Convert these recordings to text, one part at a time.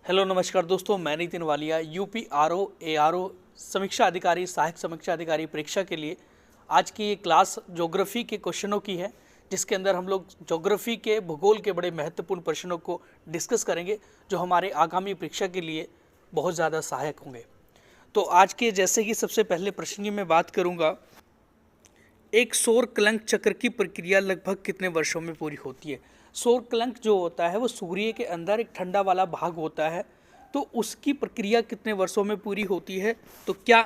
Hello नमस्कार दोस्तों, मैं Nitin Walia UP RO ARO समीक्षा अधिकारी सहायक समीक्षा अधिकारी परीक्षा के लिए आज की ये क्लास ज्योग्राफी के क्वेश्चनों की है, जिसके अंदर हम लोग ज्योग्राफी के भूगोल के बड़े महत्वपूर्ण प्रश्नों को डिस्कस करेंगे जो हमारे आगामी परीक्षा के लिए बहुत ज़्यादा सहायक होंगे। तो आज के जैसे कि सबसे पहले प्रश्न की मैं बात करूँगा, एक सौर कलंक चक्र की प्रक्रिया लगभग कितने वर्षों में पूरी होती है। सौर कलंक जो होता है वो सूर्य के अंदर एक ठंडा वाला भाग होता है, तो उसकी प्रक्रिया कितने वर्षों में पूरी होती है। तो क्या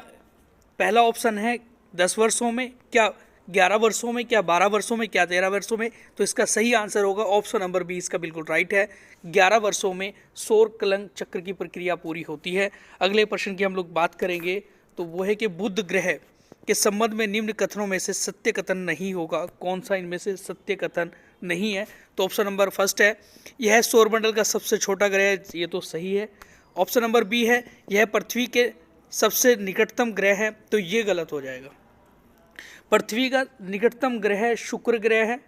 पहला ऑप्शन है 10 वर्षों में, क्या 11 वर्षों में, क्या 12 वर्षों में, क्या 13 वर्षों में। तो इसका सही आंसर होगा ऑप्शन नंबर बी, इसका बिल्कुल राइट है। 11 वर्षों में सौर कलंक चक्र की प्रक्रिया पूरी होती है। अगले प्रश्न की हम लोग बात करेंगे तो वो है कि बुध ग्रह के संबंध में निम्न कथनों में से सत्य कथन नहीं होगा। कौन सा इनमें से सत्य कथन नहीं है। तो ऑप्शन नंबर फर्स्ट है, यह सौरमंडल का सबसे छोटा ग्रह है, ये तो सही है। ऑप्शन नंबर बी है, यह पृथ्वी के सबसे निकटतम ग्रह है, तो ये गलत हो जाएगा। पृथ्वी का निकटतम ग्रह शुक्र ग्रह है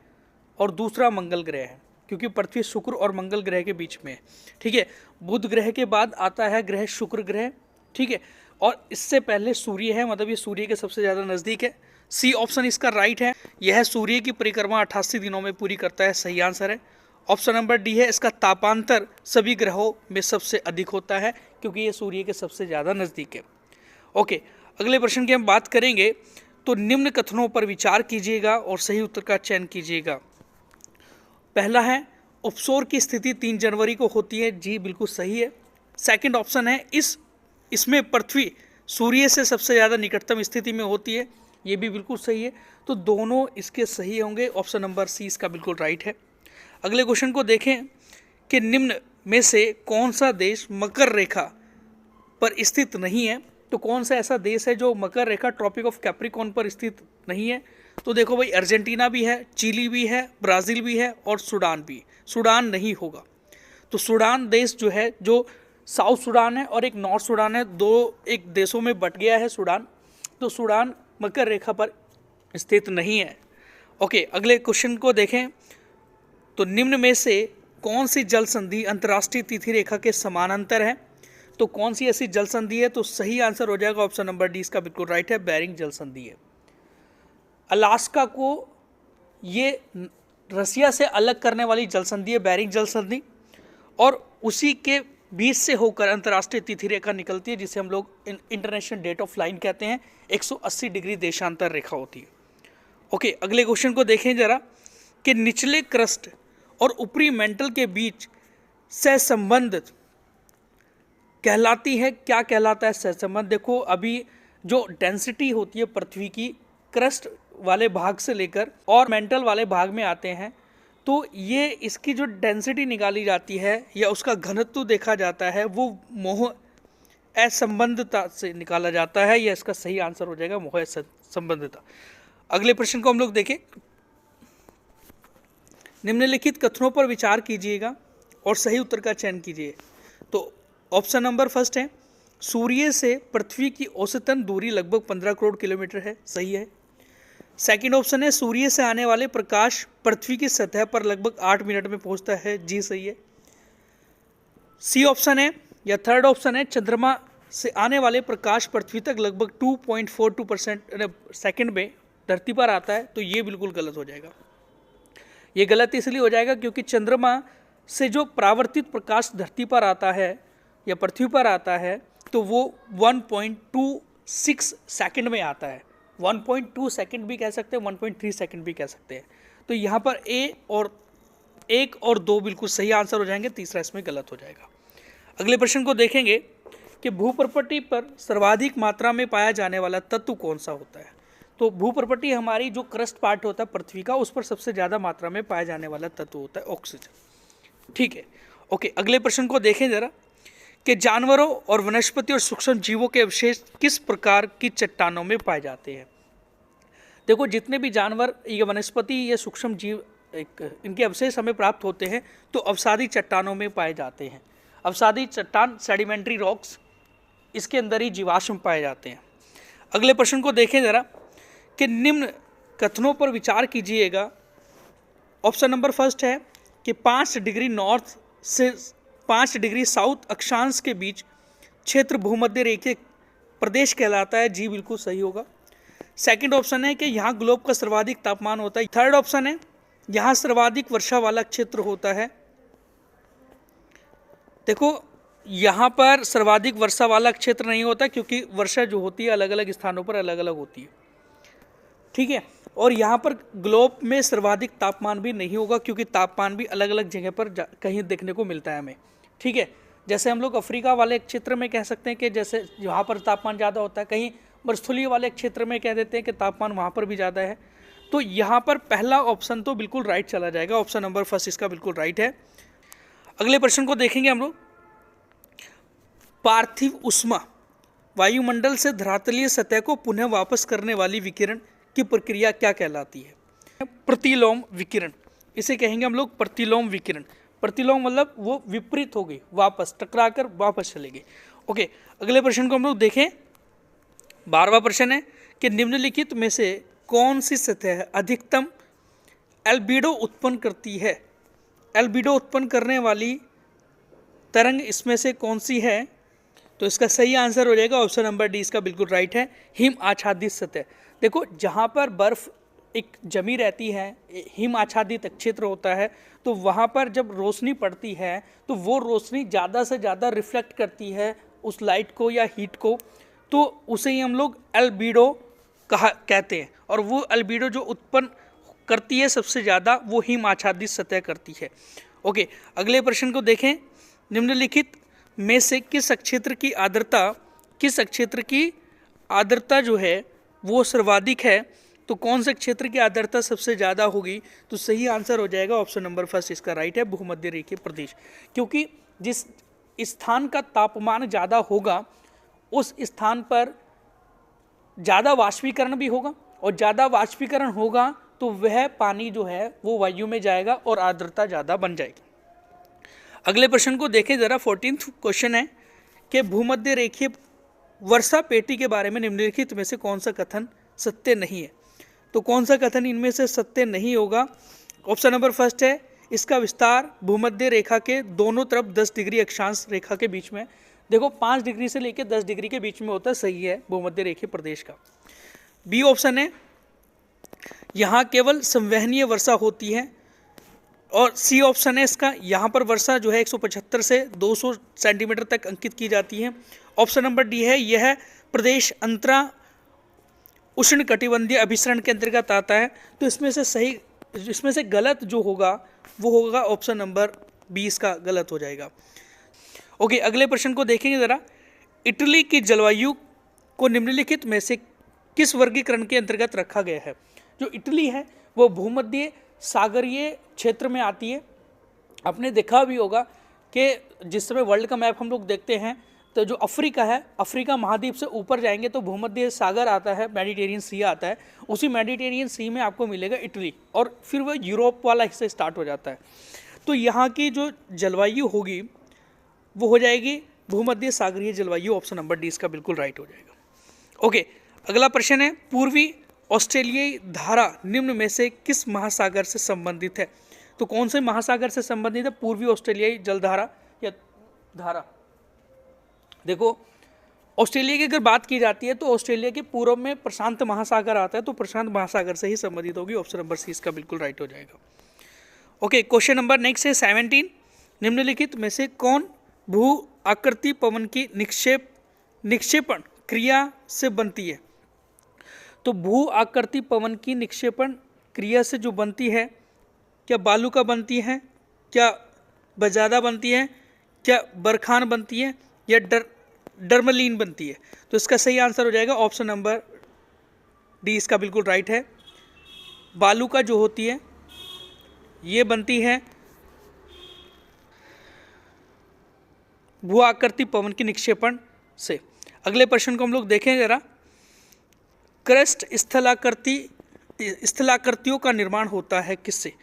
और दूसरा मंगल ग्रह है, क्योंकि पृथ्वी शुक्र और मंगल ग्रह के बीच में है। ठीक है, बुध ग्रह के बाद आता है ग्रह शुक्र ग्रह। ठीक है, और इससे पहले सूर्य है, मतलब ये सूर्य के सबसे ज़्यादा नज़दीक है। सी ऑप्शन इसका राइट है, यह सूर्य की परिक्रमा 88 दिनों में पूरी करता है, सही आंसर है। ऑप्शन नंबर डी है, इसका तापांतर सभी ग्रहों में सबसे अधिक होता है, क्योंकि ये सूर्य के सबसे ज़्यादा नज़दीक है। ओके, अगले प्रश्न की हम बात करेंगे तो निम्न कथनों पर विचार कीजिएगा और सही उत्तर का चयन कीजिएगा। पहला है, उपसौर की स्थिति 3 जनवरी को होती है, जी बिल्कुल सही है। सेकंड ऑप्शन है, इसमें पृथ्वी सूर्य से सबसे ज़्यादा निकटतम स्थिति में होती है, ये भी बिल्कुल सही है। तो दोनों इसके सही होंगे, ऑप्शन नंबर सी इसका बिल्कुल राइट है। अगले क्वेश्चन को देखें कि निम्न में से कौन सा देश मकर रेखा पर स्थित नहीं है। तो कौन सा ऐसा देश है जो मकर रेखा ट्रॉपिक ऑफ कैप्रिकॉर्न पर स्थित नहीं है। तो देखो भाई, अर्जेंटीना भी है, चिली भी है, ब्राज़ील भी है और सूडान भी। सूडान नहीं होगा। तो सूडान देश जो है, जो साउथ सूडान है और एक नॉर्थ सूडान है, एक देशों में बट गया है सूडान। तो सूडान मकर रेखा पर स्थित नहीं है। ओके, अगले क्वेश्चन को देखें तो निम्न में से कौन सी जल संधि अंतर्राष्ट्रीय तिथि रेखा के समानांतर है। तो कौन सी ऐसी जल संधि है। तो सही आंसर हो जाएगा ऑप्शन नंबर डी, इसका बिल्कुल राइट है, बेरिंग जल संधि है। अलास्का को ये रसिया से अलग करने वाली जल संधि है, बेरिंग जल संधि, और उसी के बीच से होकर अंतर्राष्ट्रीय तिथि रेखा निकलती है, जिसे हम लोग इंटरनेशनल डेट ऑफ लाइन कहते हैं। 180 डिग्री देशांतर रेखा होती है। ओके, अगले क्वेश्चन को देखें जरा कि निचले क्रस्ट और ऊपरी मेंटल के बीच सहसंबंध कहलाती है, क्या कहलाता है सहसंबंध। देखो, अभी जो डेंसिटी होती है पृथ्वी की, क्रस्ट वाले भाग से लेकर और मेंटल वाले भाग में आते हैं, तो ये इसकी जो डेंसिटी निकाली जाती है या उसका घनत्व देखा जाता है, वो मोह असंबंधता से निकाला जाता है, या इसका सही आंसर हो जाएगा मोह संबंधता। अगले प्रश्न को हम लोग देखें, निम्नलिखित कथनों पर विचार कीजिएगा और सही उत्तर का चयन कीजिए। तो ऑप्शन नंबर फर्स्ट है, सूर्य से पृथ्वी की औसतन दूरी लगभग 15 करोड़ किलोमीटर है, सही है। सेकंड ऑप्शन है, सूर्य से आने वाले प्रकाश पृथ्वी की सतह पर लगभग 8 मिनट में पहुंचता है, जी सही है। सी ऑप्शन है या थर्ड ऑप्शन है, चंद्रमा से आने वाले प्रकाश पृथ्वी तक लगभग 2.42% सेकंड में धरती पर आता है, तो ये बिल्कुल गलत हो जाएगा। ये गलत इसलिए हो जाएगा क्योंकि चंद्रमा से जो परावर्तित प्रकाश धरती पर आता है या पृथ्वी पर आता है, तो वो 1.26 सेकंड में आता है। 1.2 सेकंड भी कह सकते हैं, 1.3 सेकंड भी कह सकते हैं। तो यहाँ पर एक और दो बिल्कुल सही आंसर हो जाएंगे, तीसरा इसमें गलत हो जाएगा। अगले प्रश्न को देखेंगे कि भूप्रपट्टी पर सर्वाधिक मात्रा में पाया जाने वाला तत्व कौन सा होता है। तो भूप्रपट्टी हमारी जो क्रस्ट पार्ट होता है पृथ्वी का, उस पर सबसे ज़्यादा मात्रा में पाया जाने वाला तत्व होता है ऑक्सीजन। ठीक है, ओके, अगले प्रश्न को देखें जरा कि जानवरों और वनस्पति और सूक्ष्म जीवों के अवशेष किस प्रकार की चट्टानों में पाए जाते हैं। देखो, जितने भी जानवर या वनस्पति या सूक्ष्म जीव इनके अवशेष हमें प्राप्त होते हैं, तो अवसादी चट्टानों में पाए जाते हैं। अवसादी चट्टान, सेडिमेंट्री रॉक्स, इसके अंदर ही जीवाश्म पाए जाते हैं। अगले प्रश्न को देखें जरा कि निम्न कथनों पर विचार कीजिएगा। ऑप्शन नंबर फर्स्ट है कि 5 डिग्री नॉर्थ से 5 डिग्री साउथ अक्षांश के बीच क्षेत्र भूमध्य रेखीय प्रदेश कहलाता है। जी बिल्कुल सही होगा। सेकंड ऑप्शन है कि यहाँ ग्लोब का सर्वाधिक तापमान होता है। थर्ड ऑप्शन है यहाँ सर्वाधिक वर्षा वाला क्षेत्र होता है। देखो यहाँ पर सर्वाधिक वर्षा वाला क्षेत्र नहीं होता क्योंकि वर्षा जो होती है अलग अलग स्थानों पर अलग अलग होती है, ठीक है। और यहाँ पर ग्लोब में सर्वाधिक तापमान भी नहीं होगा क्योंकि तापमान भी अलग अलग जगह पर कहीं देखने को मिलता है हमें, ठीक है। जैसे हम लोग अफ्रीका वाले क्षेत्र में कह सकते हैं कि जैसे वहाँ पर तापमान ज़्यादा होता है, कहीं मरुस्थलीय वाले क्षेत्र में कह देते हैं कि तापमान वहाँ पर भी ज़्यादा है। तो यहाँ पर पहला ऑप्शन तो बिल्कुल राइट चला जाएगा, ऑप्शन नंबर फर्स्ट इसका बिल्कुल राइट है। अगले प्रश्न को देखेंगे हम लोग। पार्थिव ऊष्मा वायुमंडल से धरातलीय सतह को पुनः वापस करने वाली विकिरण की प्रक्रिया क्या कहलाती है? प्रतिलोम विकिरण, इसे कहेंगे हम लोग प्रतिलोम विकिरण। प्रतिलोम मतलब वो विपरीत हो गई, वापस टकराकर वापस चले गए। ओके, अगले प्रश्न को हम लोग देखें। 12वां प्रश्न है कि निम्नलिखित में से कौन सी सतह अधिकतम एल्बिडो उत्पन्न करती है? एल्बिडो उत्पन्न करने वाली तरंग इसमें से कौन सी है? तो इसका सही आंसर हो जाएगा ऑप्शन नंबर डी, इसका बिल्कुल राइट है, हिम आच्छादित सतह। देखो जहाँ पर बर्फ एक जमी रहती है, हिम आच्छादित क्षेत्र होता है, तो वहाँ पर जब रोशनी पड़ती है तो वो रोशनी ज़्यादा से ज़्यादा रिफ्लेक्ट करती है उस लाइट को या हीट को, तो उसे ही हम लोग एल्बिडो कहते हैं। और वो एल्बिडो जो उत्पन्न करती है सबसे ज़्यादा वो हिम आच्छादित सतह करती है। ओके, अगले प्रश्न को देखें। निम्नलिखित में से किस क्षेत्र की आर्द्रता जो है वो सर्वाधिक है? तो कौन से क्षेत्र की आर्द्रता सबसे ज़्यादा होगी? तो सही आंसर हो जाएगा ऑप्शन नंबर फर्स्ट, इसका राइट है, भूमध्य रेखीय प्रदेश। क्योंकि जिस स्थान का तापमान ज़्यादा होगा उस स्थान पर ज़्यादा वाष्पीकरण भी होगा, और ज़्यादा वाष्पीकरण होगा तो वह पानी जो है वो वायु में जाएगा और आर्द्रता ज़्यादा बन जाएगी। अगले प्रश्न को देखें जरा। 14th क्वेश्चन है कि भूमध्य रेखीय वर्षा पेटी के बारे में निम्नलिखित में से कौन सा कथन सत्य नहीं है? तो कौन सा कथन इनमें से सत्य नहीं होगा? ऑप्शन नंबर फर्स्ट है इसका विस्तार भूमध्य रेखा के दोनों तरफ 10 डिग्री अक्षांश रेखा के बीच में। देखो 5 डिग्री से लेकर 10 डिग्री के बीच में होता है, सही है भूमध्य रेखीय प्रदेश का। बी ऑप्शन है यहाँ केवल संवहनीय वर्षा होती है। और सी ऑप्शन है इसका यहाँ पर वर्षा जो है 175 से 200 सेंटीमीटर तक अंकित की जाती है। ऑप्शन नंबर डी है यह प्रदेश अंतरा उष्ण कटिबंधीय अभिसरण के अंतर्गत आता है। तो इसमें से गलत जो होगा वो होगा ऑप्शन नंबर बी, इसका गलत हो जाएगा। ओके, अगले प्रश्न को देखेंगे जरा। इटली की जलवायु को निम्नलिखित में से किस वर्गीकरण के अंतर्गत रखा गया है? जो इटली है वो भूमध्य सागरीय क्षेत्र में आती है। आपने देखा भी होगा कि जिस समय वर्ल्ड का मैप हम लोग देखते हैं तो जो अफ्रीका है, अफ्रीका महाद्वीप से ऊपर जाएंगे तो भूमध्य सागर आता है, मेडिटेरियन सी आता है। उसी मेडिटेरियन सी में आपको मिलेगा इटली, और फिर वह यूरोप वाला हिस्सा स्टार्ट हो जाता है। तो यहाँ की जो जलवायु होगी वो हो जाएगी भूमध्य सागरीय जलवायु, ऑप्शन नंबर डी इसका बिल्कुल राइट हो जाएगा। ओके, अगला प्रश्न है पूर्वी ऑस्ट्रेलियाई धारा निम्न में से किस महासागर से संबंधित है? तो कौन से महासागर से संबंधित है पूर्वी ऑस्ट्रेलियाई जलधारा या धारा? देखो ऑस्ट्रेलिया की अगर बात की जाती है तो ऑस्ट्रेलिया के पूर्व में प्रशांत महासागर आता है, तो प्रशांत महासागर से ही संबंधित होगी, ऑप्शन नंबर सी इसका बिल्कुल राइट हो जाएगा। ओके, क्वेश्चन नंबर नेक्स्ट है 17। निम्नलिखित में से कौन भू आकृति पवन की निक्षेपण क्रिया से बनती है? तो भू आकृति पवन की निक्षेपण क्रिया से जो बनती है, क्या बालू का बनती है, क्या बजादा बनती है, क्या बरखान बनती है, या डर्मलीन बनती है? तो इसका सही आंसर हो जाएगा ऑप्शन नंबर डी, इसका बिल्कुल राइट है। बालू का जो होती है ये बनती है भू आकृति पवन की निक्षेपण से। अगले प्रश्न को हम लोग देखें जरा। क्रस्ट स्थलाकृतियों का निर्माण होता है किससे?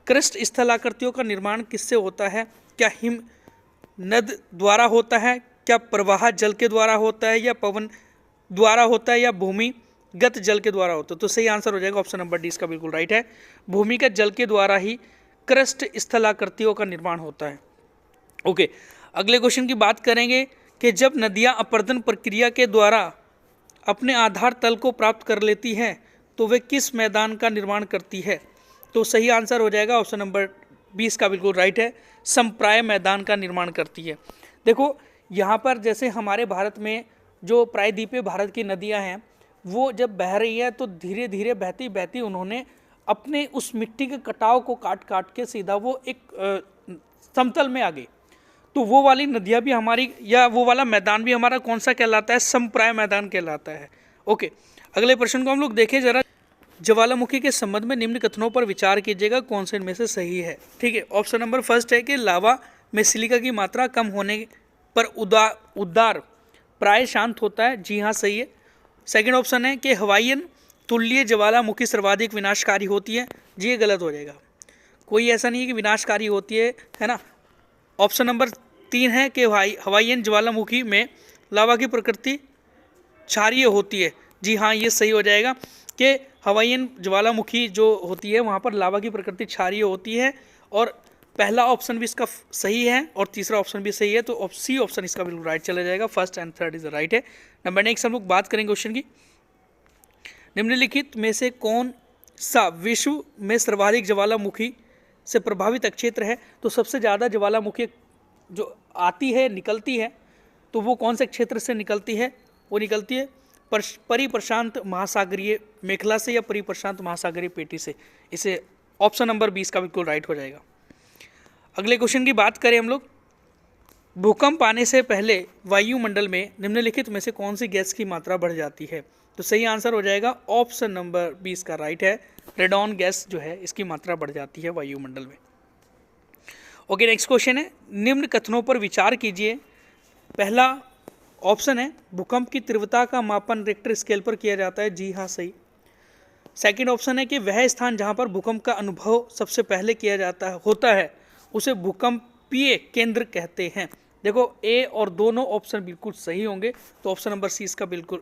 क्रस्ट स्थलाकृतियों का निर्माण किससे होता है? क्या हिम नद द्वारा होता है, क्या प्रवाह जल के द्वारा होता है, या पवन द्वारा होता है, या भूमिगत जल के द्वारा होता है? तो सही आंसर हो जाएगा ऑप्शन नंबर डी, इसका बिल्कुल राइट है। भूमिगत जल के द्वारा ही क्रस्ट स्थलाकृतियों का निर्माण होता है। ओके, अगले क्वेश्चन की बात करेंगे कि जब नदियाँ अपरदन प्रक्रिया के द्वारा अपने आधार तल को प्राप्त कर लेती हैं तो वे किस मैदान का निर्माण करती है? तो सही आंसर हो जाएगा ऑप्शन नंबर 20 का बिल्कुल राइट है, समप्राय मैदान का निर्माण करती है। देखो यहाँ पर जैसे हमारे भारत में जो प्रायद्वीपीय भारत की नदियाँ हैं वो जब बह रही है तो धीरे धीरे बहती बहती उन्होंने अपने उस मिट्टी के कटाव को काट काट के सीधा वो एक समतल में आ गई। तो वो वाली नदियाँ भी हमारी, या वो वाला मैदान भी हमारा कौन सा कहलाता है? समप्राय मैदान कहलाता है। ओके, अगले प्रश्न को हम लोग देखें जरा। ज्वालामुखी के संबंध में निम्न कथनों पर विचार कीजिएगा, कौन से इनमें से सही है? ठीक है, ऑप्शन नंबर फर्स्ट है कि लावा में सिलिका की मात्रा कम होने पर उद्गार प्राय शांत होता है। जी हाँ, सही है। सेकंड ऑप्शन है कि हवाईयन तुल्य ज्वालामुखी सर्वाधिक विनाशकारी होती है। जी ये गलत हो जाएगा, कोई ऐसा नहीं है कि विनाशकारी होती है ना। ऑप्शन नंबर 3 है कि हवाईयन ज्वालामुखी में लावा की प्रकृति क्षारीय होती है। जी हाँ, ये सही हो जाएगा कि हवाईयन ज्वालामुखी जो होती है वहाँ पर लावा की प्रकृति क्षारीय होती है। और पहला ऑप्शन भी इसका सही है और तीसरा ऑप्शन भी सही है, तो सी ऑप्शन इसका बिल्कुल राइट चला जाएगा। First and third is right है। नंबर नेक्स्ट हम लोग बात करेंगे क्वेश्चन की। निम्नलिखित में से कौन सा विश्व में सर्वाधिक ज्वालामुखी से प्रभावित क्षेत्र है? तो सबसे ज़्यादा ज्वालामुखी जो आती है निकलती है तो वो कौन से क्षेत्र से निकलती है? वो निकलती है परिप्रशांत महासागरीय मेखला से या परिप्रशांत महासागरीय पेटी से। इसे ऑप्शन नंबर 20 का बिल्कुल राइट हो जाएगा। अगले क्वेश्चन की बात करें हम लोग। भूकंप आने से पहले वायुमंडल में निम्नलिखित में से कौन सी गैस की मात्रा बढ़ जाती है? तो सही आंसर हो जाएगा ऑप्शन नंबर 20 का राइट है, रेडॉन गैस जो है इसकी मात्रा बढ़ जाती है वायुमंडल में। ओके, नेक्स्ट क्वेश्चन है, निम्न कथनों पर विचार कीजिए। पहला ऑप्शन है भूकंप की तीव्रता का मापन रिक्टर स्केल पर किया जाता है। जी हाँ, सही। सेकंड ऑप्शन है कि वह स्थान जहां पर भूकंप का अनुभव सबसे पहले किया जाता है होता है उसे भूकंपीय केंद्र कहते हैं। देखो ए और दोनों ऑप्शन बिल्कुल सही होंगे, तो ऑप्शन नंबर सी इसका बिल्कुल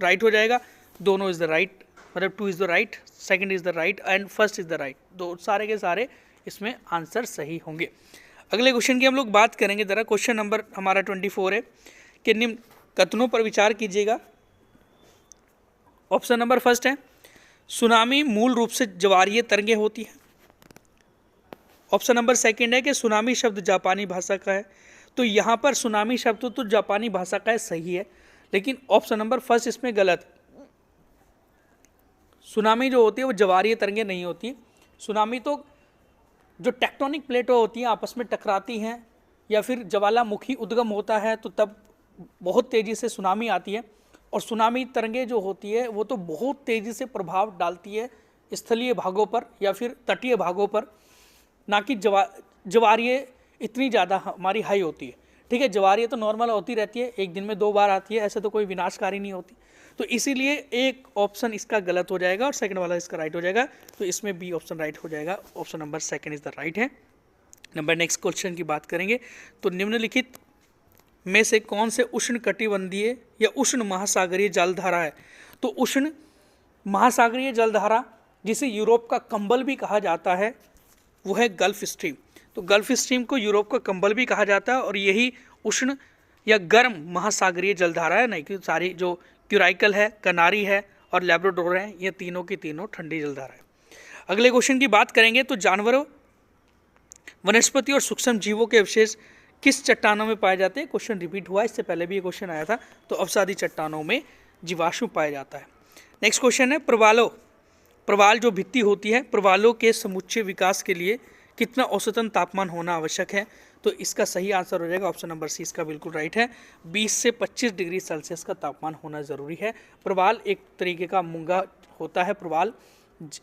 राइट हो जाएगा। दोनों इज द राइट, मतलब 2 is the right, second is the right and first is the right. दो सारे के सारे इसमें आंसर सही होंगे। अगले क्वेश्चन की हम लोग बात करेंगे जरा। क्वेश्चन नंबर हमारा 24 है कि निम्न कथनों पर विचार कीजिएगा। ऑप्शन नंबर फर्स्ट है सुनामी मूल रूप से ज्वारीय तरंगें होती है। ऑप्शन नंबर सेकंड है कि सुनामी शब्द जापानी भाषा का है। तो यहाँ पर सुनामी शब्द तो जापानी भाषा का है, सही है, लेकिन ऑप्शन नंबर फर्स्ट इसमें गलत। सुनामी जो होती है वो ज्वारीय तरंगें नहीं होती है। सुनामी तो जो टेक्टोनिक प्लेटें होती हैं आपस में टकराती हैं या फिर ज्वालामुखी उद्गम होता है तो तब बहुत तेज़ी से सुनामी आती है। और सुनामी तरंगें जो होती है वो तो बहुत तेज़ी से प्रभाव डालती है स्थलीय भागों पर या फिर तटीय भागों पर, ना कि ज्वारीय इतनी ज़्यादा हमारी हाई होती है। ठीक है, ज्वारीय तो नॉर्मल होती रहती है, एक दिन में 2 बार आती है, ऐसे तो कोई विनाशकारी नहीं होती। तो इसीलिए एक ऑप्शन इसका गलत हो जाएगा और सेकंड वाला इसका राइट हो जाएगा। तो इसमें बी ऑप्शन राइट हो जाएगा, option number second is the right है। नंबर नेक्स्ट क्वेश्चन की बात करेंगे तो निम्नलिखित में से कौन से उष्ण कटिबंधीय या उष्ण महासागरीय जलधारा है? तो उष्ण महासागरीय जलधारा जिसे यूरोप का कंबल भी कहा जाता है वो है गल्फ स्ट्रीम। तो गल्फ स्ट्रीम को यूरोप का कंबल भी कहा जाता है और यही उष्ण या गर्म महासागरीय जलधारा है। नहीं कि सारी जो क्यूराइकल है, कनारी है और लैब्राडोर है, ये तीनों की तीनों ठंडी जलधारा है। अगले क्वेश्चन की बात करेंगे तो जानवरों, वनस्पति और सूक्ष्म जीवों के अवशेष किस चट्टानों में पाए जाते हैं? क्वेश्चन रिपीट हुआ, इससे पहले भी ये क्वेश्चन आया था। तो अवसादी चट्टानों में जीवाश्म पाया जाता है। नेक्स्ट क्वेश्चन है प्रवाल जो भित्ति होती है, प्रवालों के समुच्चय विकास के लिए कितना औसतन तापमान होना आवश्यक है? तो इसका सही आंसर हो जाएगा ऑप्शन नंबर सी इसका बिल्कुल राइट है, 20 से 25 डिग्री सेल्सियस का तापमान होना ज़रूरी है। प्रवाल एक तरीके का मूंगा होता है। प्रवाल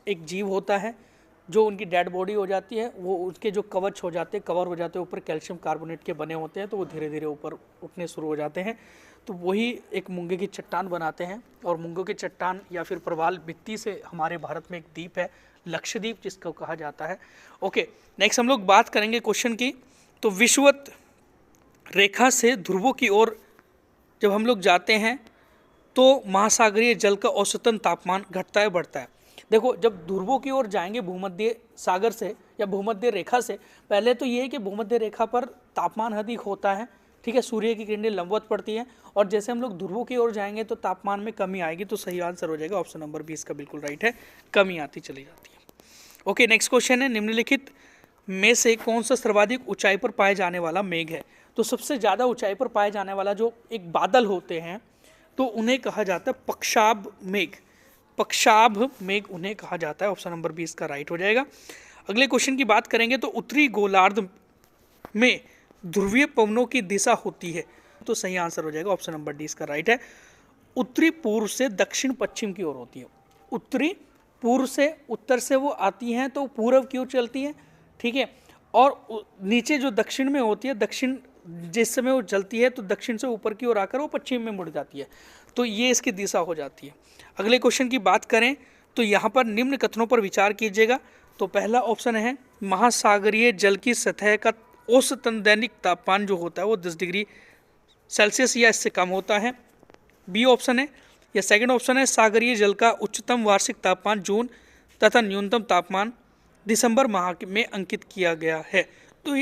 एक जीव होता है जो उनकी डेड बॉडी हो जाती है, वो उसके जो कवच हो जाते हैं, कवर हो जाते हैं, ऊपर कैल्शियम कार्बोनेट के बने होते हैं, तो वो धीरे धीरे ऊपर उठने शुरू हो जाते हैं। तो वही एक मूंगे की चट्टान बनाते हैं। और मूंगों की चट्टान या फिर प्रवाल भित्ति से हमारे भारत में एक द्वीप है लक्षद्वीप जिसको कहा जाता है। ओके, नेक्स्ट हम लोग बात करेंगे क्वेश्चन की। तो विषुवत रेखा से ध्रुवों की ओर जब हम लोग जाते हैं तो महासागरीय जल का औसतन तापमान घटता है बढ़ता है? देखो, जब ध्रुवों की ओर जाएंगे भूमध्य सागर से या भूमध्य रेखा से, पहले तो ये है कि भूमध्य रेखा पर तापमान अधिक होता है, ठीक है, सूर्य की किरणें लंबवत पड़ती हैं, और जैसे हम लोग ध्रुवों की ओर जाएंगे तो तापमान में कमी आएगी। तो सही आंसर हो जाएगा ऑप्शन नंबर 20 का बिल्कुल राइट है, कमी आती चली जाती है। ओके, नेक्स्ट क्वेश्चन है, निम्नलिखित में से कौन सा सर्वाधिक ऊंचाई पर पाए जाने वाला मेघ है? तो सबसे ज़्यादा ऊंचाई पर पाए जाने वाला जो एक बादल होते हैं तो उन्हें कहा जाता है पक्षाभ मेघ। पक्षाभ मेघ उन्हें कहा जाता है। ऑप्शन नंबर 20 का राइट हो जाएगा। अगले क्वेश्चन की बात करेंगे तो उत्तरी गोलार्ध में ध्रुवीय पवनों की दिशा होती है, तो सही आंसर हो जाएगा ऑप्शन नंबर 20 का राइट है। उत्तरी पूर्व से दक्षिण पश्चिम की ओर होती है। उत्तरी पूर्व से, उत्तर से वो आती हैं तो पूर्व की ओर चलती है, ठीक है, और नीचे जो दक्षिण में होती है, दक्षिण जिस समय वो चलती है तो दक्षिण से ऊपर की ओर आकर वो पश्चिम में मुड़ जाती है, तो ये इसकी दिशा हो जाती है। अगले क्वेश्चन की बात करें तो यहाँ पर निम्न कथनों पर विचार कीजिएगा। तो पहला ऑप्शन है महासागरीय जल की सतह का औसतन दैनिक तापमान जो होता है वो 10 डिग्री सेल्सियस या इससे कम होता है। बी ऑप्शन है, या सेकंड ऑप्शन है सागरीय जल का उच्चतम वार्षिक तापमान जून तथा न्यूनतम तापमान दिसंबर माह में अंकित किया गया है। तो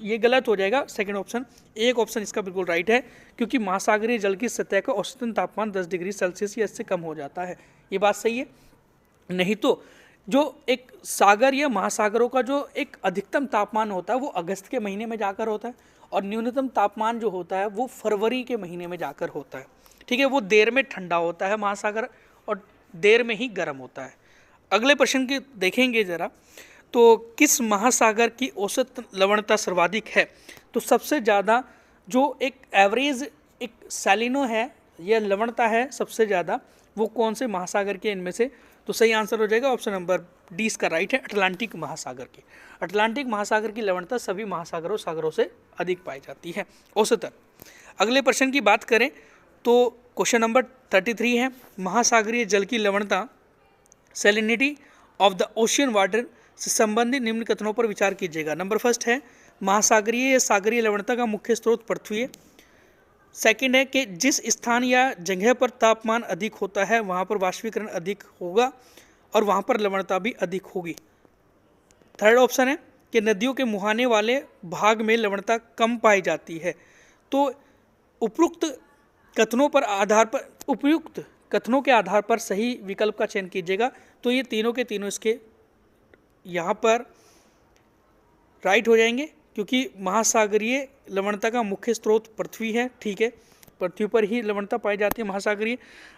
ये गलत हो जाएगा सेकंड ऑप्शन। एक ऑप्शन इसका बिल्कुल राइट है, क्योंकि महासागरीय जल की सतह का औसतन तापमान 10 डिग्री सेल्सियस या इससे कम हो जाता है। ये बात सही है। नहीं तो जो एक सागर या महासागरों का जो एक अधिकतम तापमान होता है वो अगस्त के महीने में जाकर होता है, और न्यूनतम तापमान जो होता है वो फरवरी के महीने में जाकर होता है, ठीक है। वो देर में ठंडा होता है महासागर, और देर में ही गर्म होता है। अगले प्रश्न की देखेंगे जरा, तो किस महासागर की औसत लवणता सर्वाधिक है? तो सबसे ज़्यादा जो एक एवरेज एक सैलिनो है या लवणता है सबसे ज़्यादा, वो कौन से महासागर के इनमें से? तो सही आंसर हो जाएगा ऑप्शन नंबर 20 का राइट है, अटलांटिक महासागर की। अटलांटिक महासागर की लवणता सभी महासागरों सागरों से अधिक पाई जाती है औसतन। अगले प्रश्न की बात करें तो क्वेश्चन नंबर 33 है, महासागरीय जल की लवणता salinity of the ocean water से संबंधित निम्न कथनों पर विचार कीजिएगा। नंबर फर्स्ट है महासागरीय या सागरीय लवणता का मुख्य स्रोत पृथ्वी है। सेकंड है कि जिस स्थान या जगह पर तापमान अधिक होता है वहाँ पर वाष्पीकरण अधिक होगा और वहाँ पर लवणता भी अधिक होगी। थर्ड ऑप्शन है कि नदियों के मुहाने वाले भाग में लवणता कम पाई जाती है। तो उपयुक्त कथनों के आधार पर सही विकल्प का चयन कीजिएगा। तो ये तीनों के तीनों इसके यहाँ पर राइट हो जाएंगे, क्योंकि महासागरीय लवणता का मुख्य स्रोत पृथ्वी है, ठीक है, पृथ्वी पर ही लवणता पाई जाती है महासागरीय।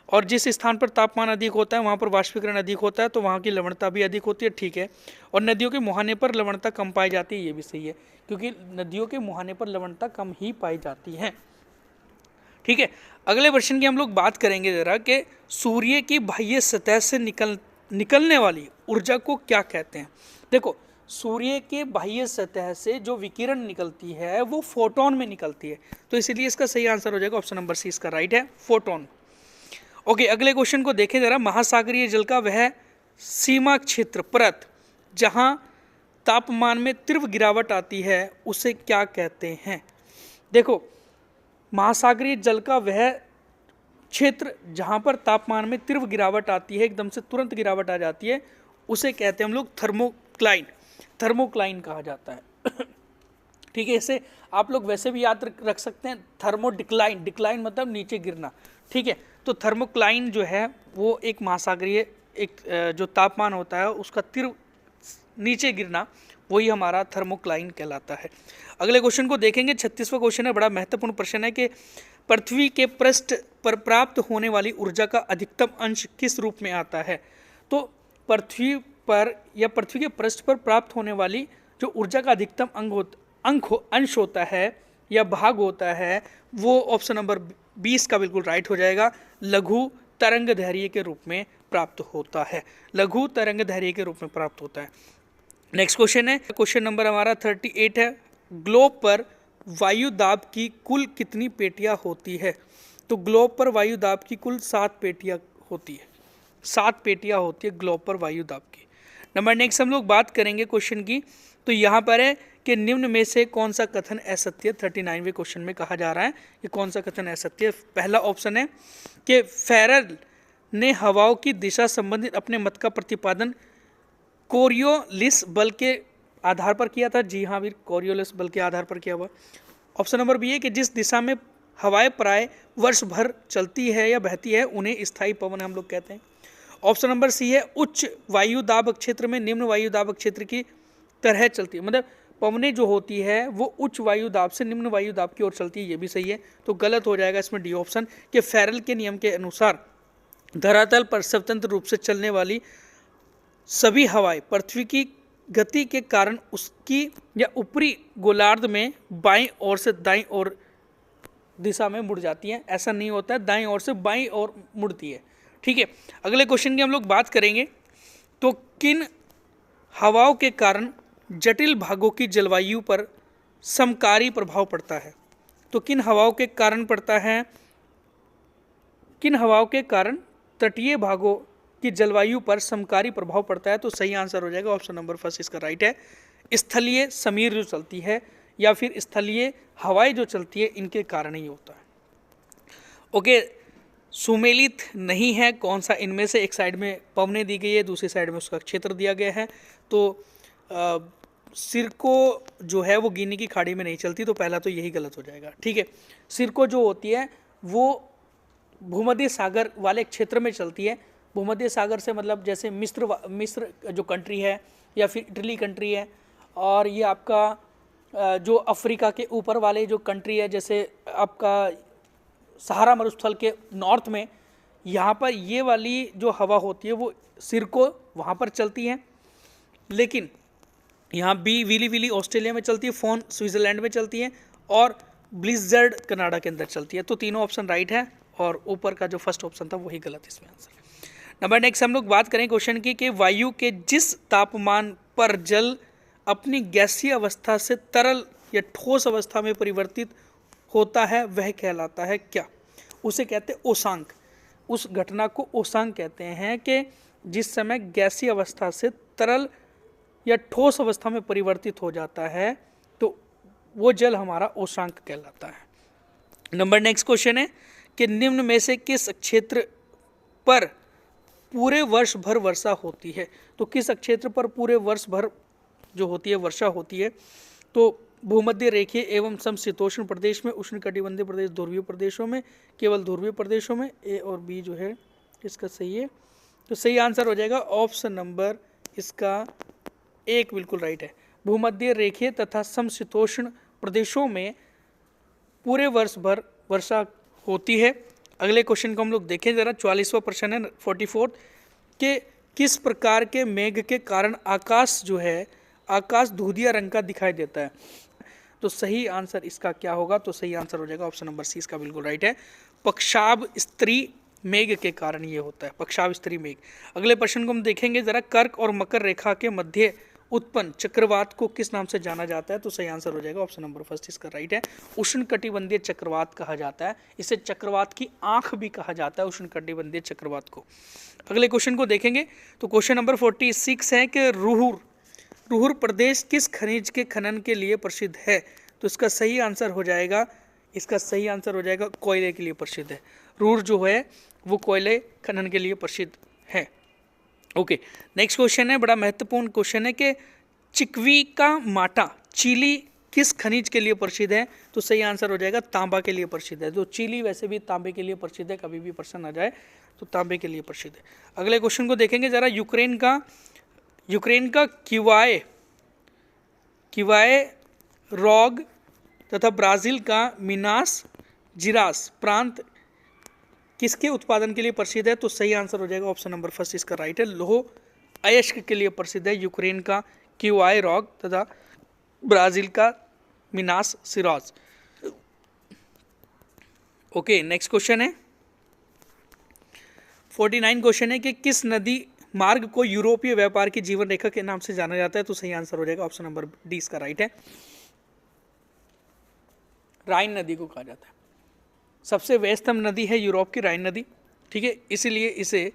और जिस स्थान पर तापमान अधिक होता है वहाँ पर वाष्पीकरण अधिक होता है, तो वहाँ की लवणता भी अधिक होती है, ठीक है। और नदियों के मुहाने पर लवणता कम पाई जाती है, ये भी सही है, क्योंकि नदियों के मुहाने पर लवणता कम ही पाई जाती है, ठीक है। अगले प्रश्न की हम लोग बात करेंगे जरा कि सूर्य की बाह्य सतह से निकलने वाली ऊर्जा को क्या कहते हैं? देखो, सूर्य के बाह्य सतह से जो विकिरण निकलती है वो फोटोन में निकलती है, तो इसीलिए इसका सही आंसर हो जाएगा ऑप्शन नंबर सी इसका राइट है, फोटोन। ओके, अगले क्वेश्चन को देखें जरा, महासागरीय जल का वह सीमा क्षेत्र परत जहां तापमान में तीव्र गिरावट आती है उसे क्या कहते हैं? देखो, महासागरीय जल का वह क्षेत्र जहां पर तापमान में तीव्र गिरावट आती है, एकदम से तुरंत गिरावट आ जाती है, उसे कहते हैं हम लोग थर्मोक्लाइन। थर्मोक्लाइन कहा जाता है, ठीक है। इसे आप लोग वैसे भी याद रख सकते हैं, थर्मोडिक्लाइन, डिक्लाइन मतलब नीचे गिरना, ठीक है। तो थर्मोक्लाइन जो है वो एक महासागरीय एक जो तापमान होता है उसका तीव्र नीचे गिरना, वही हमारा थर्मोक्लाइन कहलाता है। अगले क्वेश्चन को देखेंगे, 36वां क्वेश्चन है, बड़ा महत्वपूर्ण प्रश्न है कि पृथ्वी के पृष्ठ पर प्राप्त होने वाली ऊर्जा का अधिकतम अंश किस रूप में आता है? तो पृथ्वी पर या पृथ्वी के पृष्ठ पर प्राप्त होने वाली जो ऊर्जा का अधिकतम अंश होता है या भाग होता है, वो ऑप्शन नंबर 20 का बिल्कुल राइट हो जाएगा, लघु तरंगदैर्घ्य के रूप में प्राप्त होता है। लघु तरंगदैर्घ्य के रूप में प्राप्त होता है। नेक्स्ट क्वेश्चन है, क्वेश्चन नंबर हमारा 38 है, ग्लोब पर वायु दाब की कुल कितनी पेटियां होती है? तो ग्लोब पर वायु दाब की कुल 7 पेटियां होती है, 7 पेटियां होती है ग्लोब पर वायु दाब की। नंबर नेक्स्ट हम लोग बात करेंगे क्वेश्चन की, तो यहाँ पर है कि निम्न में से कौन सा कथन असत्य? 39वें क्वेश्चन में कहा जा रहा है कि कौन सा कथन असत्य। पहला ऑप्शन है कि फेरल ने हवाओं की दिशा संबंधित अपने मत का प्रतिपादन कोरियोलिस बल के आधार पर किया था? जी हाँ वीर, कोरियोलिस बल के आधार पर किया हुआ। ऑप्शन नंबर बी है कि जिस दिशा में हवाएं प्राय वर्ष भर चलती है या बहती है उन्हें स्थायी पवन हम लोग कहते हैं। ऑप्शन नंबर सी है उच्च वायु दाब क्षेत्र में निम्न वायु दाब क्षेत्र की तरह चलती है, मतलब पवनें जो होती है वो उच्च वायु दाब से निम्न वायु दाब की ओर चलती है, ये भी सही है। तो गलत हो जाएगा इसमें डी ऑप्शन, कि फैरल के नियम के अनुसार धरातल पर स्वतंत्र रूप से चलने वाली सभी हवाएं पृथ्वी की गति के कारण उसकी या ऊपरी गोलार्ध में बाईं ओर से दाईं ओर दिशा में मुड़ जाती हैं। ऐसा नहीं होता है, दाईं ओर से बाईं ओर मुड़ती है। ठीक है, अगले क्वेश्चन की हम लोग बात करेंगे। तो किन हवाओं के कारण जटिल भागों की जलवायु पर समकारी प्रभाव पड़ता है? तो किन हवाओं के कारण पड़ता है? किन हवाओं के कारण तटीय भागों की जलवायु पर समकारी प्रभाव पड़ता है? तो सही आंसर हो जाएगा ऑप्शन नंबर फर्स्ट इसका राइट है। स्थलीय समीर जो चलती है या फिर स्थलीय हवाएं जो चलती है, इनके कारण ही होता है। ओके, सुमेलित नहीं है कौन सा इनमें से? एक साइड में पवनें दी गई है, दूसरी साइड में उसका क्षेत्र दिया गया है। तो सिरको जो है वो गिनी की खाड़ी में नहीं चलती, तो पहला तो यही गलत हो जाएगा। ठीक है, सिरको जो होती है वो भूमध्य सागर वाले क्षेत्र में चलती है। भूमध्य सागर से मतलब जैसे मिस्र जो कंट्री है या फिर इटली कंट्री है, और ये आपका जो अफ्रीका के ऊपर वाले जो कंट्री है, जैसे आपका सहारा मरुस्थल के नॉर्थ में, यहाँ पर ये वाली जो हवा होती है वो सिरको वहाँ पर चलती है। लेकिन यहाँ बी विली विली ऑस्ट्रेलिया में चलती है, फोन स्विट्जरलैंड में चलती है, और ब्लिज़र्ड कनाडा के अंदर चलती है। तो तीनों ऑप्शन राइट है, और ऊपर का जो फर्स्ट ऑप्शन था वही गलत इसमें आंसर। नंबर नेक्स्ट हम लोग बात करें क्वेश्चन की कि वायु के जिस तापमान पर जल अपनी गैसीय अवस्था से तरल या ठोस अवस्था में परिवर्तित होता है वह कहलाता है क्या? उसे कहते हैं ओसांक। उस घटना को ओसांक कहते हैं कि जिस समय गैसीय अवस्था से तरल या ठोस अवस्था में परिवर्तित हो जाता है तो वो जल हमारा ओसांक कहलाता है। नंबर नेक्स्ट क्वेश्चन है कि निम्न में से किस क्षेत्र पर पूरे वर्ष भर वर्षा होती है? तो किस क्षेत्र पर पूरे वर्ष भर जो होती है वर्षा होती है? तो भूमध्य रेखीय एवं समशीतोष्ण प्रदेश में, उष्णकटिबंधीय प्रदेश, ध्रुवीय प्रदेशों में, केवल ध्रुवीय प्रदेशों में। ए और बी जो है इसका सही है। तो सही आंसर हो जाएगा ऑप्शन नंबर इसका एक बिल्कुल राइट है। भूमध्य रेखीय तथा समशीतोष्ण प्रदेशों में पूरे वर्ष भर वर्षा होती है। अगले क्वेश्चन को हम लोग देखें जरा, 44वां प्रश्न है 44 के किस प्रकार के मेघ के कारण आकाश जो है आकाश दूधिया रंग का दिखाई देता है? तो सही आंसर इसका क्या होगा? तो सही आंसर हो जाएगा ऑप्शन नंबर सी इसका बिल्कुल राइट है। पक्षाभ स्त्री मेघ के कारण ये होता है, पक्षाभ स्त्री मेघ। अगले प्रश्न को हम देखेंगे जरा, कर्क और मकर रेखा के मध्य उत्पन्न चक्रवात को किस नाम से जाना जाता है? तो सही आंसर हो जाएगा ऑप्शन नंबर फर्स्ट इसका राइट है। उष्णकटिबंधीय चक्रवात कहा जाता है, इसे चक्रवात की आंख भी कहा जाता है, उष्णकटिबंधीय चक्रवात को। अगले क्वेश्चन को देखेंगे तो क्वेश्चन नंबर 46 है कि रुहुर प्रदेश किस खनिज के खनन के लिए प्रसिद्ध है? तो इसका सही आंसर हो जाएगा कोयले के लिए प्रसिद्ध है। रुहुर जो है वो कोयले खनन के लिए प्रसिद्ध है। ओके, नेक्स्ट क्वेश्चन है, बड़ा महत्वपूर्ण क्वेश्चन है कि चिकवी का माटा चिली किस खनिज के लिए प्रसिद्ध है? तो सही आंसर हो जाएगा तांबा के लिए प्रसिद्ध है। तो चिली वैसे भी तांबे के लिए प्रसिद्ध है, कभी भी प्रश्न आ जाए तो तांबे के लिए प्रसिद्ध है। अगले क्वेश्चन को देखेंगे जरा, यूक्रेन का किवाए रॉग तथा ब्राज़ील का मिनास जिरास प्रांत किसके उत्पादन के लिए प्रसिद्ध है? तो सही आंसर हो जाएगा ऑप्शन नंबर फर्स्ट इसका राइट है। लोह अयस्क के लिए प्रसिद्ध है यूक्रेन का किवाए रॉग तथा ब्राज़ील का Manas Siraj. Okay, next question है 49 क्वेश्चन है कि किस नदी मार्ग को यूरोपीय व्यापार की जीवन रेखा के नाम से जाना जाता है? तो सही आंसर हो जाएगा ऑप्शन नंबर डी इसका राइट है। राइन नदी को कहा जाता है, सबसे व्यस्तम नदी है यूरोप की राइन नदी। ठीक है, इसीलिए इसे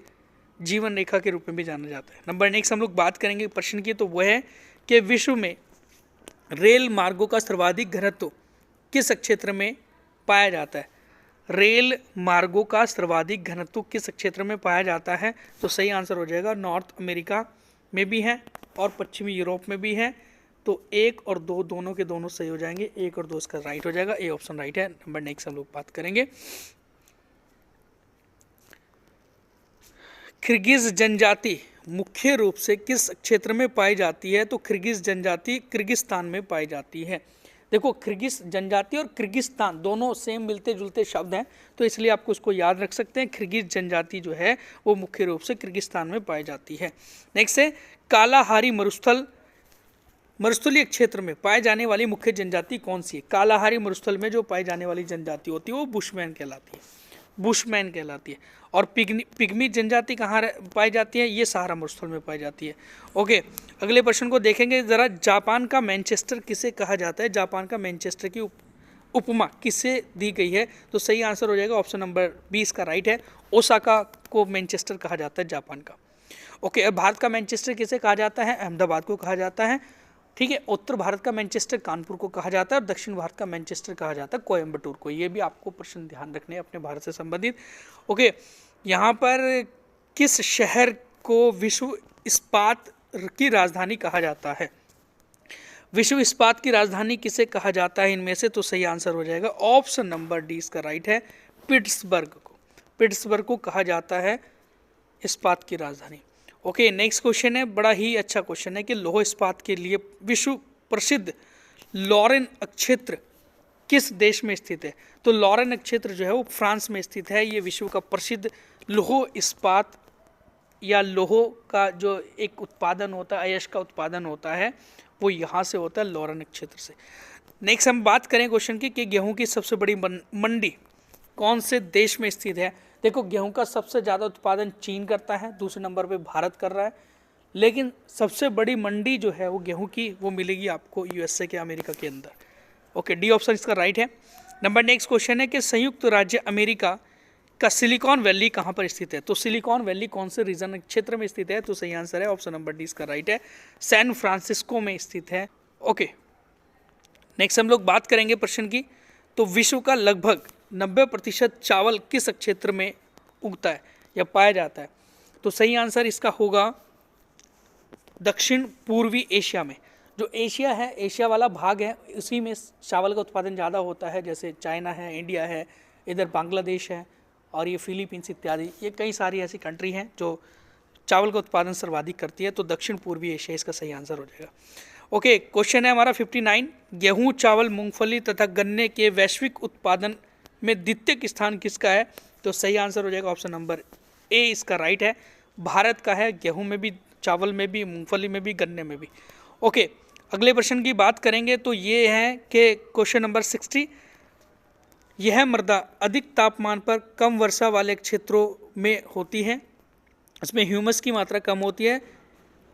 जीवन रेखा के रूप में भी जाना जाता है। नंबर नेक्स्ट हम लोग बात करेंगे प्रश्न की, तो वह है कि विश्व में रेल मार्गों का सर्वाधिक घनत्व किस क्षेत्र में पाया जाता है? रेल मार्गों का सर्वाधिक घनत्व किस क्षेत्र में पाया जाता है? तो सही आंसर हो जाएगा नॉर्थ अमेरिका में भी है और पश्चिमी यूरोप में भी है, तो 1 और 2 दोनों के दोनों सही हो जाएंगे, 1 और 2 इसका राइट हो जाएगा, ए ऑप्शन राइट है। नंबर नेक्स्ट हम लोग बात करेंगे। किर्गिज जनजाति मुख्य रूप से किस क्षेत्र में पाई जाती है? तो किर्गिज जनजाति किर्गिस्तान में पाई जाती है। देखो, किर्गिज जनजाति और किर्गिस्तान दोनों सेम मिलते जुलते शब्द हैं, तो इसलिए आपको उसको याद रख सकते हैं। किर्गिज जनजाति जो है वो मुख्य रूप से किर्गिस्तान में पाई जाती है। नेक्स्ट है कालाहारी मरुस्थलीय क्षेत्र में पाए जाने वाली मुख्य जनजाति कौन सी है? कालाहारी मरुस्थल में जो पाई जाने वाली जनजाति होती है वो बुशमैन कहलाती है। और पिग्मी जनजाति कहाँ पाई जाती है? ये सहारा मरुस्थल में पाई जाती है। ओके, अगले प्रश्न को देखेंगे जरा। जापान का मैनचेस्टर किसे कहा जाता है? जापान का मैनचेस्टर की उपमा किसे दी गई है? तो सही आंसर हो जाएगा ऑप्शन नंबर 20 का राइट है। ओसाका को मैनचेस्टर कहा जाता है जापान का। ओके, अब भारत का मैनचेस्टर किसे कहा जाता है? अहमदाबाद को कहा जाता है। ठीक है, उत्तर भारत का मैनचेस्टर कानपुर को कहा जाता है और दक्षिण भारत का मैनचेस्टर कहा जाता है कोयम्बटूर को। ये भी आपको प्रश्न ध्यान रखने हैं अपने भारत से संबंधित। ओके, यहाँ पर किस शहर को विश्व इस्पात की राजधानी कहा जाता है? विश्व इस्पात की राजधानी किसे कहा जाता है इनमें से? तो सही आंसर हो जाएगा ऑप्शन नंबर डी इसका राइट है, पिट्सबर्ग को कहा जाता है इस्पात की राजधानी। ओके, नेक्स्ट क्वेश्चन है, बड़ा ही अच्छा क्वेश्चन है कि लौह इस्पात के लिए विश्व प्रसिद्ध लॉरेन क्षेत्र किस देश में स्थित है? तो लॉरेन क्षेत्र जो है वो फ्रांस में स्थित है। ये विश्व का प्रसिद्ध लौह इस्पात या लौह का जो एक उत्पादन होता है, अयस्क का उत्पादन होता है, वो यहाँ से होता है लॉरेन क्षेत्र से। नेक्स्ट हम बात करें क्वेश्चन की कि गेहूं की सबसे बड़ी मंडी कौन से देश में स्थित है? देखो, गेहूं का सबसे ज़्यादा उत्पादन चीन करता है, दूसरे नंबर पे भारत कर रहा है, लेकिन सबसे बड़ी मंडी जो है वो गेहूं की वो मिलेगी आपको यूएसए के, अमेरिका के अंदर। ओके, डी ऑप्शन इसका राइट है। नंबर नेक्स्ट क्वेश्चन है कि संयुक्त राज्य अमेरिका का सिलिकॉन वैली कहाँ पर स्थित है? तो सिलिकॉन वैली कौन से रीजन क्षेत्र में स्थित है? तो सही आंसर है ऑप्शन नंबर डी इसका राइट है, सैन फ्रांसिस्को में स्थित है। ओके, नेक्स्ट हम लोग बात करेंगे प्रश्न की। तो विश्व का लगभग 90% चावल किस क्षेत्र में उगता है या पाया जाता है? तो सही आंसर इसका होगा दक्षिण पूर्वी एशिया में। जो एशिया है, एशिया वाला भाग है, उसी में चावल का उत्पादन ज़्यादा होता है। जैसे चाइना है, इंडिया है, इधर बांग्लादेश है और ये फिलीपींस इत्यादि, ये कई सारी ऐसी कंट्री हैं जो चावल का उत्पादन सर्वाधिक करती है। तो दक्षिण पूर्वी एशिया इसका सही आंसर हो जाएगा। ओके, क्वेश्चन है हमारा 59। गेहूं, चावल, मूंगफली तथा गन्ने के वैश्विक उत्पादन में द्वितीय स्थान किसका है? तो सही आंसर हो जाएगा ऑप्शन नंबर ए इसका राइट है, भारत का है। गेहूं में भी, चावल में भी, मूंगफली में भी, गन्ने में भी। ओके, अगले प्रश्न की बात करेंगे तो ये है कि क्वेश्चन नंबर 60। यह मृदा अधिक तापमान पर कम वर्षा वाले क्षेत्रों में होती है, इसमें ह्यूमस की मात्रा कम होती है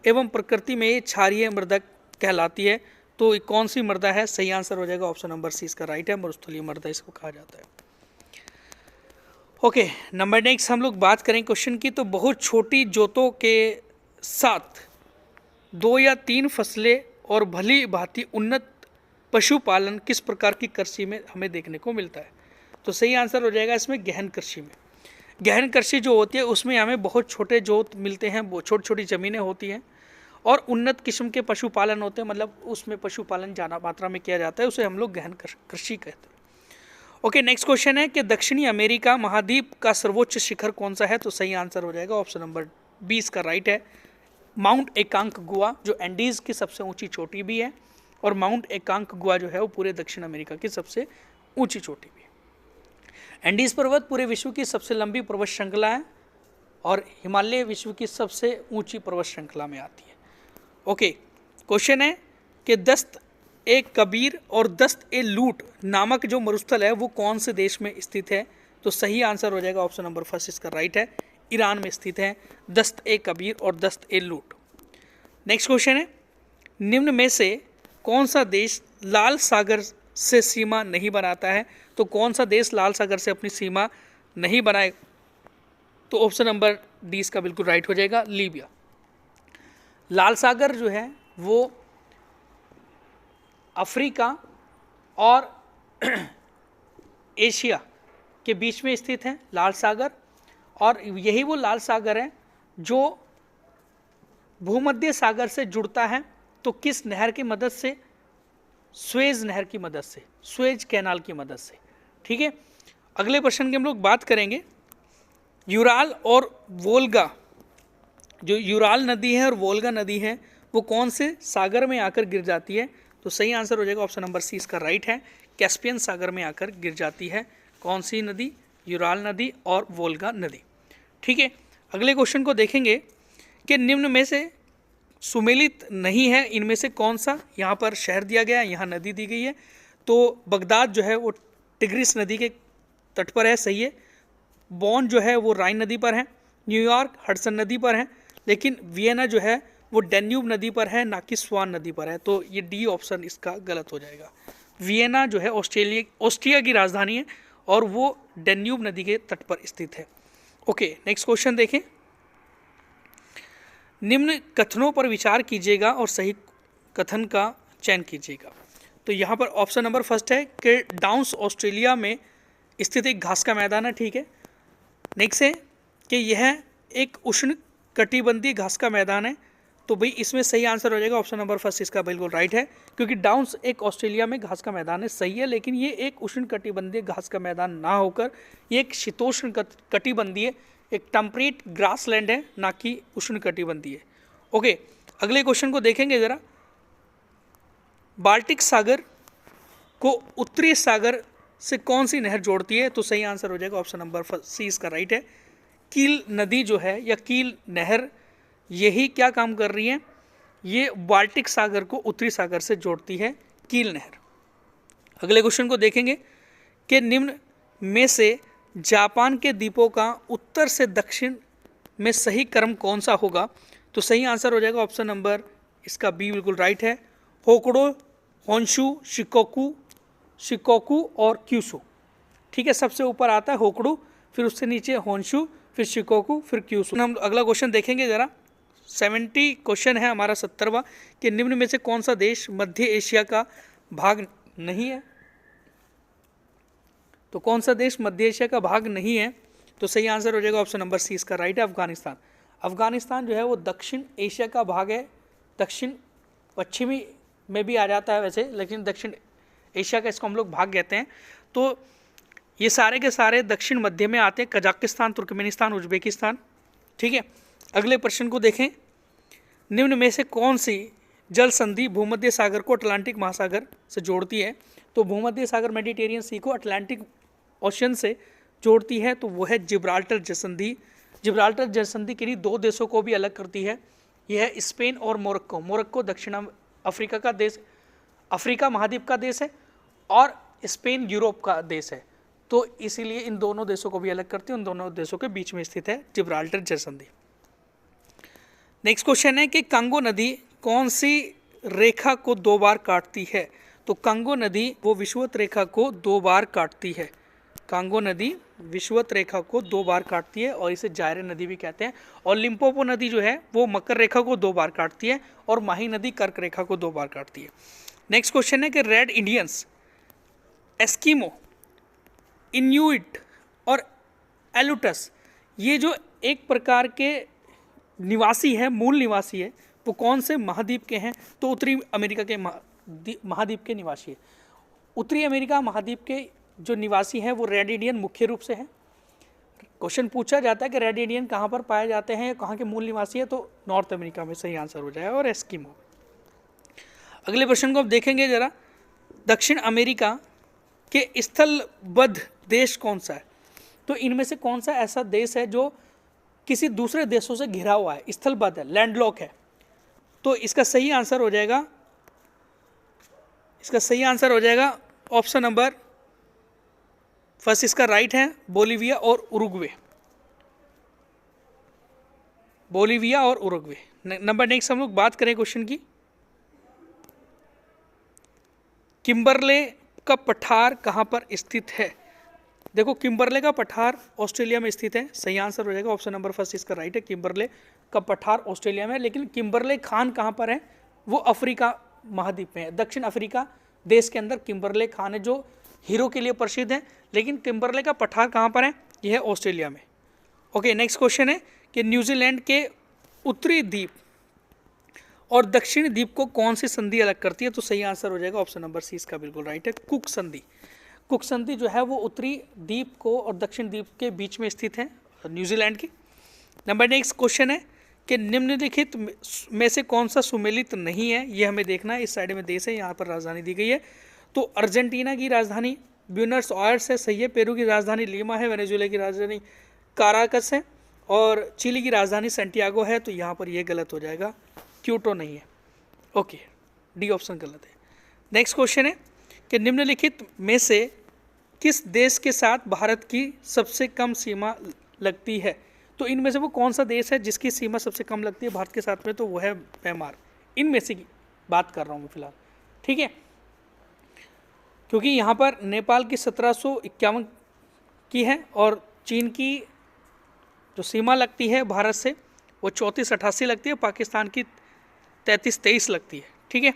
एवं प्रकृति में ये क्षारीय मृदा कहलाती है। तो कौन सी मृदा है? सही आंसर हो जाएगा ऑप्शन नंबर सी इसका राइट है, मरुस्थलीय मृदा इसको कहा जाता है। ओके, नंबर नेक्स्ट हम लोग बात करें क्वेश्चन की। तो बहुत छोटी जोतों के साथ 2 या 3 फसलें और भली भांति उन्नत पशुपालन किस प्रकार की कृषि में हमें देखने को मिलता है? तो सही आंसर हो जाएगा इसमें गहन कृषि में। गहन कृषि जो होती है उसमें हमें बहुत छोटे जोत मिलते हैं, बहुत छोटी छोटी ज़मीनें होती हैं और उन्नत किस्म के पशुपालन होते हैं, मतलब उसमें पशुपालन ज़्यादा मात्रा में किया जाता है, उसे हम लोग गहन कृषि कहते हैं। ओके, नेक्स्ट क्वेश्चन है कि दक्षिणी अमेरिका महाद्वीप का सर्वोच्च शिखर कौन सा है? तो सही आंसर हो जाएगा ऑप्शन नंबर 20 का राइट है, माउंट एकांकगुआ, जो एंडीज़ की सबसे ऊंची चोटी भी है। और माउंट एकांकगुआ जो है वो पूरे दक्षिण अमेरिका की सबसे ऊंची चोटी भी है। एंडीज़ पर्वत पूरे विश्व की सबसे लंबी पर्वत श्रृंखला है और हिमालय विश्व की सबसे ऊंची पर्वत श्रृंखला में आती है। ओके, क्वेश्चन है कि दस्त ए कबीर और दस्त ए लूट नामक जो मरुस्थल है वो कौन से देश में स्थित है? तो सही आंसर हो जाएगा ऑप्शन नंबर फर्स्ट इसका राइट है, ईरान में स्थित है दस्त ए कबीर और दस्त ए लूट। नेक्स्ट क्वेश्चन है, निम्न में से कौन सा देश लाल सागर से सीमा नहीं बनाता है? तो कौन सा देश लाल सागर से अपनी सीमा नहीं बनाए? तो ऑप्शन नंबर डी इसका बिल्कुल राइट हो जाएगा, लीबिया। लाल सागर जो है वो अफ्रीका और एशिया के बीच में स्थित है लाल सागर, और यही वो लाल सागर है जो भूमध्य सागर से जुड़ता है तो किस नहर की मदद से? स्वेज नहर की मदद से, स्वेज कैनाल की मदद से। ठीक है, अगले प्रश्न की हम लोग बात करेंगे। यूराल और वोल्गा, जो यूराल नदी है और वोल्गा नदी है, वो कौन से सागर में आकर गिर जाती है? तो सही आंसर हो जाएगा ऑप्शन नंबर सी, इसका राइट है, कैस्पियन सागर में आकर गिर जाती है। कौन सी नदी? यूराल नदी और वोल्गा नदी। ठीक है, अगले क्वेश्चन को देखेंगे कि निम्न में से सुमेलित नहीं है इनमें से कौन सा? यहाँ पर शहर दिया गया है, यहाँ नदी दी गई है। तो बगदाद जो है वो टिग्रिस नदी के तट पर है, सही है। बॉन जो है वो राइन नदी पर है। न्यूयॉर्क हडसन नदी पर है, लेकिन वियना जो है वो डैन्यूब नदी पर है, ना कि स्वान नदी पर है। तो ये डी ऑप्शन इसका गलत हो जाएगा। वियना जो है ऑस्ट्रिया की राजधानी है और वो डैन्यूब नदी के तट पर स्थित है। ओके, नेक्स्ट क्वेश्चन देखें। निम्न कथनों पर विचार कीजिएगा और सही कथन का चयन कीजिएगा। तो यहाँ पर ऑप्शन नंबर फर्स्ट है कि डाउन्स ऑस्ट्रेलिया में स्थित एक घास का मैदान है। ठीक है, नेक्स्ट है कि यह एक उष्ण कटिबंधीय घास का मैदान है। तो भाई इसमें सही आंसर हो जाएगा ऑप्शन नंबर फर्स्ट, इसका बिल्कुल राइट है, क्योंकि डाउन्स एक ऑस्ट्रेलिया में घास का मैदान है, सही है। लेकिन ये एक उष्ण कटिबंधीय घास का मैदान ना होकर ये एक शीतोष्ण कटिबंधीय, एक टेम्परेट ग्रासलैंड है, ना कि उष्ण कटिबंधीय। ओके, अगले क्वेश्चन को देखेंगे जरा। बाल्टिक सागर को उत्तरी सागर से कौन सी नहर जोड़ती है? तो सही आंसर हो जाएगा ऑप्शन नंबर सी, इसका राइट है। कील नदी जो है या कील नहर, यही क्या काम कर रही है? ये बाल्टिक सागर को उत्तरी सागर से जोड़ती है, कील नहर। अगले क्वेश्चन को देखेंगे कि निम्न में से जापान के द्वीपों का उत्तर से दक्षिण में सही क्रम कौन सा होगा? तो सही आंसर हो जाएगा ऑप्शन नंबर इसका बी, बिल्कुल राइट है। होकुडो, होन्शु, शिकोकू और क्यूशु। ठीक है, सबसे ऊपर आता है होकुडो, फिर उससे नीचे होन्शु, फिर शिकोकू, फिर क्यूशु। हम अगला क्वेश्चन देखेंगे जरा। 70 क्वेश्चन है हमारा 70वां, कि निम्न में से कौन सा देश मध्य एशिया का भाग नहीं है? तो कौन सा देश मध्य एशिया का भाग नहीं है? तो सही आंसर हो जाएगा ऑप्शन नंबर सी, इसका राइट है, अफगानिस्तान। अफगानिस्तान जो है वो दक्षिण एशिया का भाग है, दक्षिण पश्चिमी में भी आ जाता है वैसे, लेकिन दक्षिण एशिया का इसको हम लोग भाग कहते हैं। तो ये सारे के सारे दक्षिण मध्य में आते हैं, कजाकिस्तान, तुर्कमेनिस्तान, उज्बेकिस्तान। ठीक है, अगले प्रश्न को देखें। निम्न में से कौन सी जल संधि भूमध्य सागर को अटलांटिक महासागर से जोड़ती है? तो भूमध्य सागर मेडिटेरियन सी को अटलांटिक ओशन से जोड़ती है, तो वो है जिब्राल्टर जल संधि। जिब्राल्टर जल संधि किन्हीं दो देशों को भी अलग करती है, यह है स्पेन और मोरक्को। मोरक्को दक्षिण अफ्रीका का देश, अफ्रीका महाद्वीप का देश है, और स्पेन यूरोप का देश है। तो इसीलिए इन दोनों देशों को भी अलग करती है, उन दोनों देशों के बीच में स्थित है जिब्राल्टर जल संधि। नेक्स्ट क्वेश्चन है कि कांगो नदी कौन सी रेखा को 2 बार काटती है? तो कांगो नदी वो विषुवत रेखा को 2 बार काटती है। कांगो नदी विषुवत रेखा को 2 बार काटती है और इसे जायरे नदी भी कहते हैं। और लिम्पोपो नदी जो है वो मकर रेखा को 2 बार काटती है, और माही नदी कर्क रेखा को 2 बार काटती है। नेक्स्ट क्वेश्चन है कि रेड इंडियंस, एस्किमो, इन्यूइट और एलुटस, ये जो एक प्रकार के निवासी है, मूल निवासी है, वो कौन से महाद्वीप के हैं? तो उत्तरी अमेरिका के महाद्वीप के निवासी है। उत्तरी अमेरिका महाद्वीप के जो निवासी हैं वो रेड इंडियन मुख्य रूप से हैं। क्वेश्चन पूछा जाता है कि रेड इंडियन कहाँ पर पाए जाते हैं, कहाँ के मूल निवासी है? तो नॉर्थ अमेरिका में सही आंसर हो जाएगा, और एस्किमो। अगले प्रश्न को अब देखेंगे जरा। दक्षिण अमेरिका के स्थलबद्ध देश कौन सा है? तो इनमें से कौन सा ऐसा देश है जो किसी दूसरे देशों से घिरा हुआ है, स्थलबद्ध है, लैंडलॉक है? तो इसका सही आंसर हो जाएगा, ऑप्शन नंबर फर्स्ट, इसका राइट है, बोलीविया और उरुग्वे। बोलीविया और उरुग्वे। नंबर नेक्स्ट हम लोग बात करें क्वेश्चन की। किम्बरले का पठार कहाँ पर स्थित है? देखो, किम्बरले का पठार ऑस्ट्रेलिया में स्थित है, सही आंसर हो जाएगा ऑप्शन नंबर फर्स्ट, इसका राइट है। किम्बरले का पठार ऑस्ट्रेलिया में है, लेकिन किम्बरले खान कहाँ पर है? वो अफ्रीका महाद्वीप में है, दक्षिण अफ्रीका देश के अंदर किम्बरले खान है, जो हीरो के लिए प्रसिद्ध है। लेकिन किम्बरले का पठार कहाँ पर है? यह है ऑस्ट्रेलिया में। ओके, नेक्स्ट क्वेश्चन है कि न्यूजीलैंड के उत्तरी द्वीप और दक्षिणी द्वीप को कौन सी संधि अलग करती है? तो सही आंसर हो जाएगा ऑप्शन नंबर सी, इसका बिल्कुल राइट है, कुक संधि। कुक संधि जो है वो उत्तरी द्वीप को और दक्षिण द्वीप के बीच में स्थित है, न्यूजीलैंड की। नंबर नेक्स्ट क्वेश्चन है कि निम्नलिखित में से कौन सा सुमेलित नहीं है? ये हमें देखना है। इस साइड में देश है, यहाँ पर राजधानी दी गई है। तो अर्जेंटीना की राजधानी ब्यूनस आयर्स है, सही है। पेरू की राजधानी लीमा है। वेनेजुएला की राजधानी काराकस है। और चिली की राजधानी सैंटियागो है। तो यहाँ पर ये गलत हो जाएगा, क्यूटो नहीं है। ओके, डी ऑप्शन गलत है। नेक्स्ट क्वेश्चन है कि निम्नलिखित में से किस देश के साथ भारत की सबसे कम सीमा लगती है? तो इनमें से वो कौन सा देश है जिसकी सीमा सबसे कम लगती है भारत के साथ में? तो वो है म्यांमार। इनमें से की बात कर रहा हूँ मैं फिलहाल, ठीक है। क्योंकि यहाँ पर नेपाल की 1751 की है और चीन की जो सीमा लगती है भारत से वो 3488 लगती है, पाकिस्तान की 3323 लगती है, ठीक है।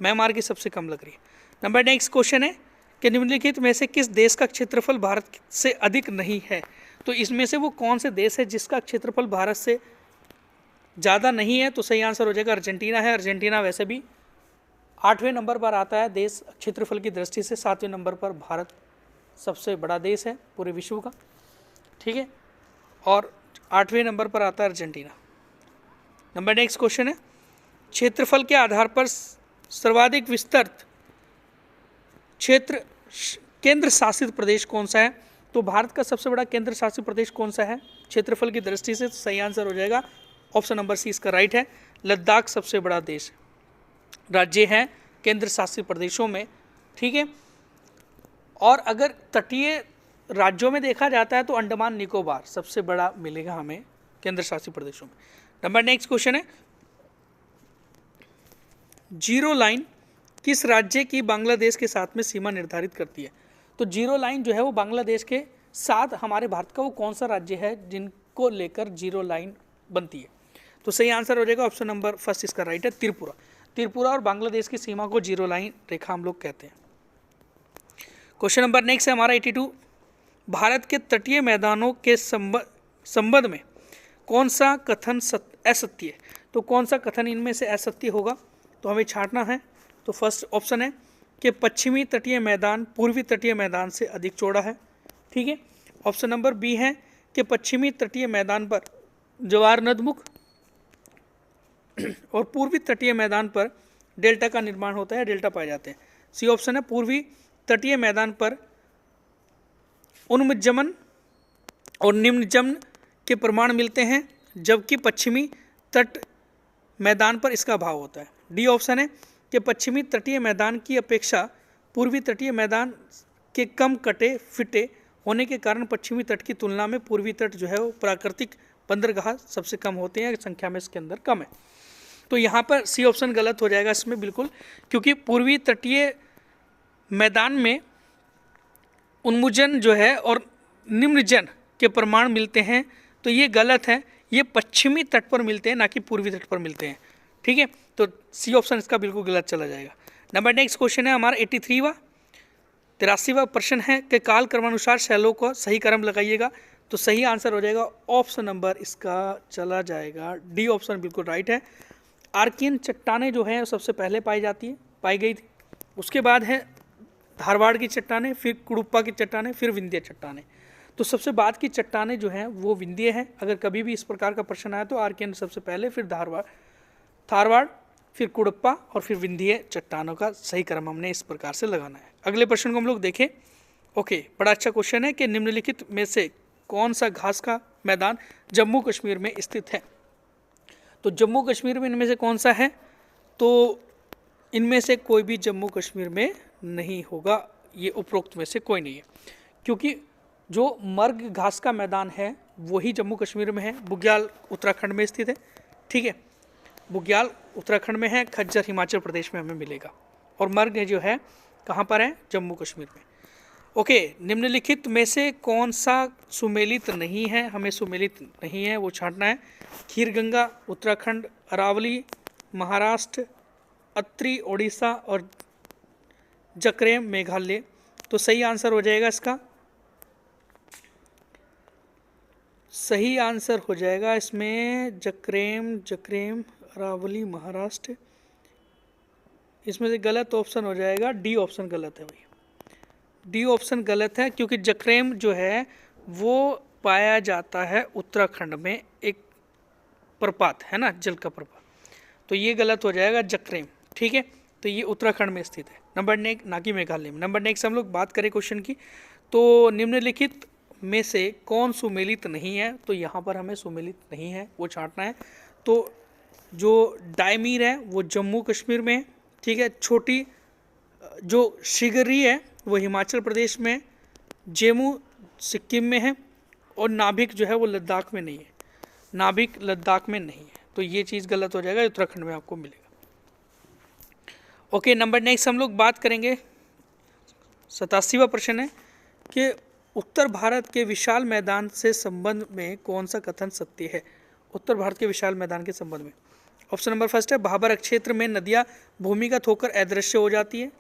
म्यांमार की सबसे कम लग रही है। नंबर नेक्स्ट क्वेश्चन है कि निम्नलिखित में से किस देश का क्षेत्रफल भारत से अधिक नहीं है? तो इसमें से वो कौन से देश है जिसका क्षेत्रफल भारत से ज़्यादा नहीं है? तो सही आंसर हो जाएगा अर्जेंटीना है। अर्जेंटीना वैसे भी 8वें नंबर पर आता है देश क्षेत्रफल की दृष्टि से। 7वें नंबर पर भारत सबसे बड़ा देश है पूरे विश्व का, ठीक है। और 8वें नंबर पर आता है अर्जेंटीना। नंबर नेक्स्ट क्वेश्चन है क्षेत्रफल के आधार पर सर्वाधिक विस्तृत क्षेत्र केंद्र शासित प्रदेश कौन सा है? तो भारत का सबसे बड़ा केंद्र शासित प्रदेश कौन सा है क्षेत्रफल की दृष्टि से? सही आंसर हो जाएगा ऑप्शन नंबर सी, इसका राइट है। लद्दाख सबसे बड़ा देश राज्य है केंद्र शासित प्रदेशों में, ठीक है। और अगर तटीय राज्यों में देखा जाता है तो अंडमान निकोबार सबसे बड़ा मिलेगा हमें केंद्र शासित प्रदेशों में। नंबर नेक्स्ट क्वेश्चन है जीरो लाइन किस राज्य की बांग्लादेश के साथ में सीमा निर्धारित करती है? तो जीरो लाइन जो है वो बांग्लादेश के साथ हमारे भारत का वो कौन सा राज्य है जिनको लेकर जीरो लाइन बनती है? तो सही आंसर हो जाएगा ऑप्शन नंबर फर्स्ट, इसका राइट है त्रिपुरा। त्रिपुरा और बांग्लादेश की सीमा को जीरो लाइन रेखा हम लोग कहते हैं। क्वेश्चन नंबर नेक्स्ट है हमारा 82, भारत के तटीय मैदानों के संबंध में कौन सा कथन असत्य है? तो कौन सा कथन इनमें से असत्य होगा? तो हमें छांटना है। तो फर्स्ट ऑप्शन है कि पश्चिमी तटीय मैदान पूर्वी तटीय मैदान से अधिक चौड़ा है, ठीक है। ऑप्शन नंबर बी है कि पश्चिमी तटीय मैदान पर जवार नदमुख और पूर्वी तटीय मैदान पर डेल्टा का निर्माण होता है, डेल्टा पाए जाते हैं। सी ऑप्शन है पूर्वी तटीय मैदान पर उन्मज्जमन और निम्नजमन के प्रमाण मिलते हैं, जबकि पश्चिमी तट मैदान पर इसका अभाव होता है। डी ऑप्शन है कि पश्चिमी तटीय मैदान की अपेक्षा पूर्वी तटीय मैदान के कम कटे फिटे होने के कारण पश्चिमी तट की तुलना में पूर्वी तट जो है वो प्राकृतिक बंदरगाह सबसे कम होते हैं, संख्या में इसके अंदर कम है। तो यहाँ पर सी ऑप्शन गलत हो जाएगा इसमें बिल्कुल, क्योंकि पूर्वी तटीय मैदान में उन्मुजन जो है और निम्नजन के प्रमाण मिलते हैं, तो ये गलत है। ये पश्चिमी तट पर मिलते हैं, ना कि पूर्वी तट पर मिलते हैं, ठीक है। तो सी ऑप्शन इसका बिल्कुल गलत चला जाएगा। नंबर नेक्स्ट क्वेश्चन है हमारा 83वां प्रश्न है कि काल क्रमानुसार शैलों को सही क्रम लगाइएगा। तो सही आंसर हो जाएगा ऑप्शन नंबर इसका चला जाएगा डी ऑप्शन, बिल्कुल राइट है। आर्कियन चट्टानें जो है सबसे पहले पाई गई थी। उसके बाद है धारवाड़ की चट्टानें, फिर कुडुप्पा की चट्टानें, फिर विंध्य चट्टानें। तो सबसे बाद की चट्टानें जो हैं वो विंध्य हैं। अगर कभी भी इस प्रकार का प्रश्न आया तो आर्कियन सबसे पहले, फिर धारवाड़, फिर कुडुप्पा और फिर विंध्य चट्टानों का सही क्रम हमने इस प्रकार से लगाना है। अगले प्रश्न को हम लोग देखें। ओके, बड़ा अच्छा क्वेश्चन है कि निम्नलिखित में से कौन सा घास का मैदान जम्मू कश्मीर में स्थित है? तो जम्मू कश्मीर में इनमें से कौन सा है? तो इनमें से कोई भी जम्मू कश्मीर में नहीं होगा, ये उपरोक्त में से कोई नहीं है, क्योंकि जो मर्ग घास का मैदान है वही जम्मू कश्मीर में है। बुग्याल उत्तराखंड में स्थित है, ठीक है। बुग्याल उत्तराखंड में है, खज्जर हिमाचल प्रदेश में हमें मिलेगा, और मर्ग जो है कहाँ पर है? जम्मू कश्मीर में। ओके, निम्नलिखित में से कौन सा सुमेलित नहीं है? हमें सुमेलित नहीं है वो छांटना है। खीरगंगा उत्तराखंड, अरावली महाराष्ट्र, अत्रि ओडिशा और जकरेम मेघालय। तो सही आंसर हो जाएगा इसका, सही आंसर हो जाएगा इसमें जकरेम अरावली महाराष्ट्र। इसमें से गलत ऑप्शन हो जाएगा डी ऑप्शन गलत है भाई, डी ऑप्शन गलत है, क्योंकि जखरेम जो है वो पाया जाता है उत्तराखंड में, एक प्रपात है ना, जल का प्रपात, तो ये गलत हो जाएगा जखरेम। ठीक है, तो ये उत्तराखंड में स्थित है। नंबर नेक्स्ट, ना कि मेघालय में। नंबर नेक्स्ट हम लोग बात करें क्वेश्चन की, तो निम्नलिखित में से कौन सुमेलित नहीं है, तो यहाँ पर हमें सुमेलित नहीं है वो छांटना है। तो जो डायमीर है वो जम्मू कश्मीर में है, ठीक है, छोटी जो शिगरी है वो हिमाचल प्रदेश में है, जेमू सिक्किम में है, और नाभिक जो है वो लद्दाख में नहीं है, नाभिक लद्दाख में नहीं है, तो ये चीज़ गलत हो जाएगा, उत्तराखंड में आपको मिलेगा। ओके, नंबर नेक्स्ट हम लोग बात करेंगे, 87वां प्रश्न है कि उत्तर भारत के विशाल मैदान से संबंध में कौन सा कथन सत्य है। उत्तर भारत के विशाल मैदान के संबंध में ऑप्शन नंबर फर्स्ट है भाबर क्षेत्र में नदियाँ भूमिगत होकर अदृश्य हो जाती है।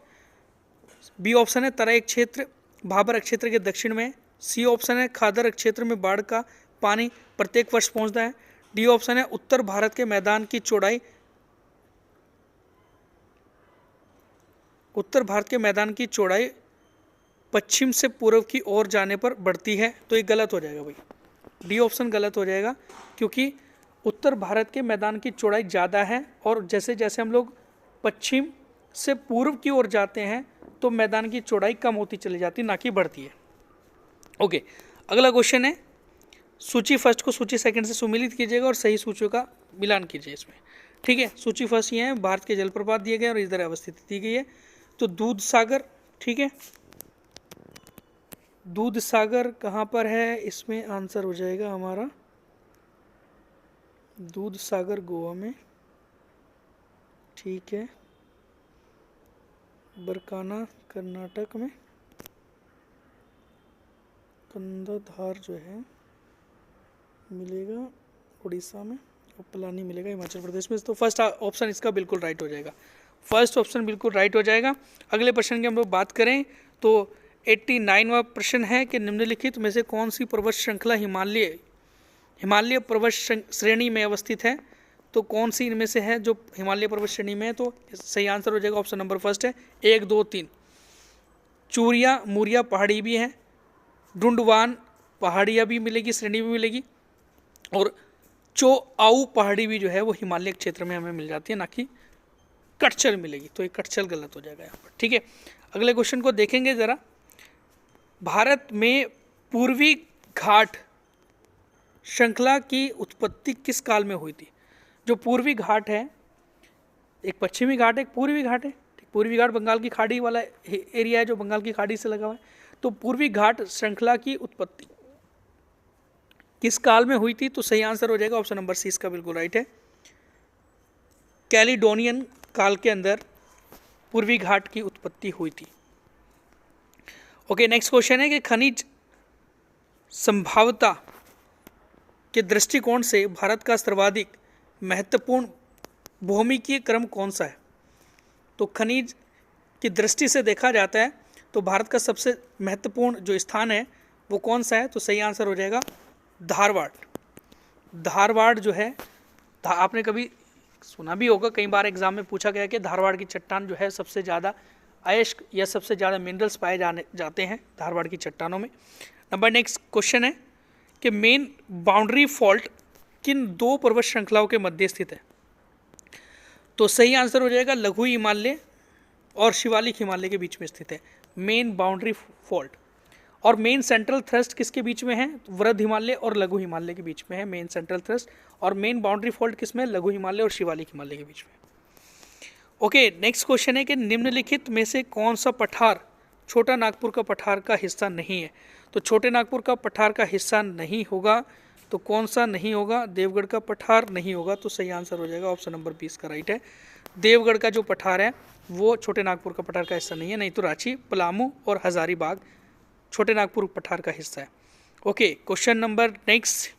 बी ऑप्शन है तराई क्षेत्र भाबर क्षेत्र के दक्षिण में। सी ऑप्शन है खादर क्षेत्र में बाढ़ का पानी प्रत्येक वर्ष पहुंचता है। डी ऑप्शन है उत्तर भारत के मैदान की चौड़ाई, उत्तर भारत के मैदान की चौड़ाई पश्चिम से पूर्व की ओर जाने पर बढ़ती है, तो ये गलत हो जाएगा भाई, डी ऑप्शन गलत हो जाएगा, क्योंकि उत्तर भारत के मैदान की चौड़ाई ज़्यादा है और जैसे जैसे हम लोग पश्चिम से पूर्व की ओर जाते हैं तो मैदान की चौड़ाई कम होती चली जाती, ना कि बढ़ती है। ओके, अगला क्वेश्चन है, सूची फर्स्ट को सूची सेकंड से सुमिलित कीजिएगा और सही सूचियों का मिलान कीजिए इसमें। ठीक है, सूची फर्स्ट ये है, भारत के जलप्रपात दिए गए और इधर अवस्थित दी गई है, तो दूध सागर, ठीक है, दूध सागर कहाँ पर है, इसमें आंसर हो जाएगा हमारा दूध सागर गोवा में। ठीक है, बरकाना कर्नाटक में, कंदाधार जो है मिलेगा उड़ीसा में, और पलानी मिलेगा हिमाचल प्रदेश में। तो फर्स्ट ऑप्शन इसका बिल्कुल राइट हो जाएगा, फर्स्ट ऑप्शन बिल्कुल राइट हो जाएगा। अगले प्रश्न की हम लोग बात करें तो 89वां प्रश्न है कि निम्नलिखित में से कौन सी पर्वत श्रृंखला हिमालय पर्वत श्रेणी में अवस्थित है, तो कौन सी इनमें से है जो हिमालय पर्वत श्रेणी में है, तो सही आंसर हो जाएगा ऑप्शन नंबर फर्स्ट है 1, 2, 3। चूरिया मूरिया पहाड़ी भी है, डुंडवान पहाड़ियाँ भी मिलेगी, श्रेणी भी मिलेगी, और चोआऊ पहाड़ी भी जो है वो हिमालय क्षेत्र में हमें मिल जाती है, ना कि कटछल मिलेगी, तो ये कटछल गलत हो जाएगा यहाँ पर। ठीक है, अगले क्वेश्चन को देखेंगे ज़रा, भारत में पूर्वी घाट श्रृंखला की उत्पत्ति किस काल में हुई थी। जो पूर्वी घाट है, एक पश्चिमी घाट है, एक पूर्वी घाट है। पूर्वी घाट बंगाल की खाड़ी वाला एरिया है जो बंगाल की खाड़ी से लगा हुआ है, तो पूर्वी घाट श्रृंखला की उत्पत्ति किस काल में हुई थी, तो सही आंसर हो जाएगा ऑप्शन नंबर सी, इसका बिल्कुल राइट है, कैलिडोनियन काल के अंदर पूर्वी घाट की उत्पत्ति हुई थी। ओके, नेक्स्ट क्वेश्चन है कि खनिज संभाव्यता के दृष्टिकोण से भारत का सर्वाधिक महत्वपूर्ण भौमिकीय क्रम कौन सा है। तो खनिज की दृष्टि से देखा जाता है तो भारत का सबसे महत्वपूर्ण जो स्थान है वो कौन सा है, तो सही आंसर हो जाएगा धारवाड़। धारवाड़ जो है, आपने कभी सुना भी होगा, कई बार एग्जाम में पूछा गया कि धारवाड़ की चट्टान जो है सबसे ज़्यादा अयस्क या सबसे ज़्यादा मिनरल्स पाए जाते हैं धारवाड़ की चट्टानों में। नंबर नेक्स्ट क्वेश्चन है कि मेन बाउंड्री फॉल्ट किन दो पर्वत श्रृंखलाओं के मध्य स्थित है, तो सही आंसर हो जाएगा लघु हिमालय और शिवालिक हिमालय के बीच में स्थित है मेन बाउंड्री फॉल्ट। और मेन सेंट्रल थ्रस्ट किसके बीच में है, वृद्ध हिमालय और लघु हिमालय के बीच में है मेन सेंट्रल थ्रस्ट, और मेन बाउंड्री फॉल्ट किसमें, लघु हिमालय और शिवालिक हिमालय के बीच में। ओके, नेक्स्ट क्वेश्चन है कि निम्नलिखित में से कौन सा पठार छोटा नागपुर का पठार का हिस्सा नहीं है। तो छोटे नागपुर का पठार का हिस्सा नहीं होगा, तो कौन सा नहीं होगा, देवगढ़ का पठार नहीं होगा, तो सही आंसर हो जाएगा ऑप्शन नंबर 20 का राइट है। देवगढ़ का जो पठार है वो छोटे नागपुर का पठार का हिस्सा नहीं है, नहीं तो रांची, पलामू और हजारीबाग छोटे नागपुर पठार का हिस्सा है। Okay, question number next,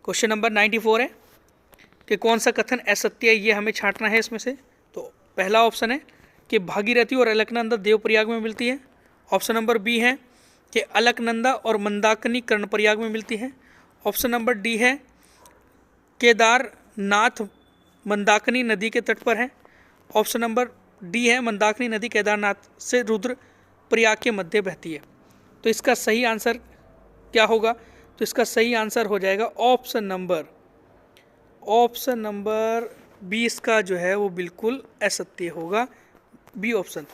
question number 94 है कि कौन सा कथन असत्य है, ये हमें छांटना है इसमें से। तो पहला ऑप्शन है कि भागीरथी और अलकनंदा देवप्रयाग में मिलती है। ऑप्शन नंबर बी है कि अलकनंदा और मंदाकिनी कर्णप्रयाग में मिलती है। ऑप्शन नंबर डी है केदारनाथ मंदाकिनी नदी के तट पर है। ऑप्शन नंबर डी है, मंदाकिनी नदी केदारनाथ से रुद्रप्रयाग के मध्य बहती है। तो इसका सही आंसर क्या होगा? तो इसका सही आंसर हो जाएगा ऑप्शन नंबर 20 का जो है वो बिल्कुल असत्य होगा, बी ऑप्शन।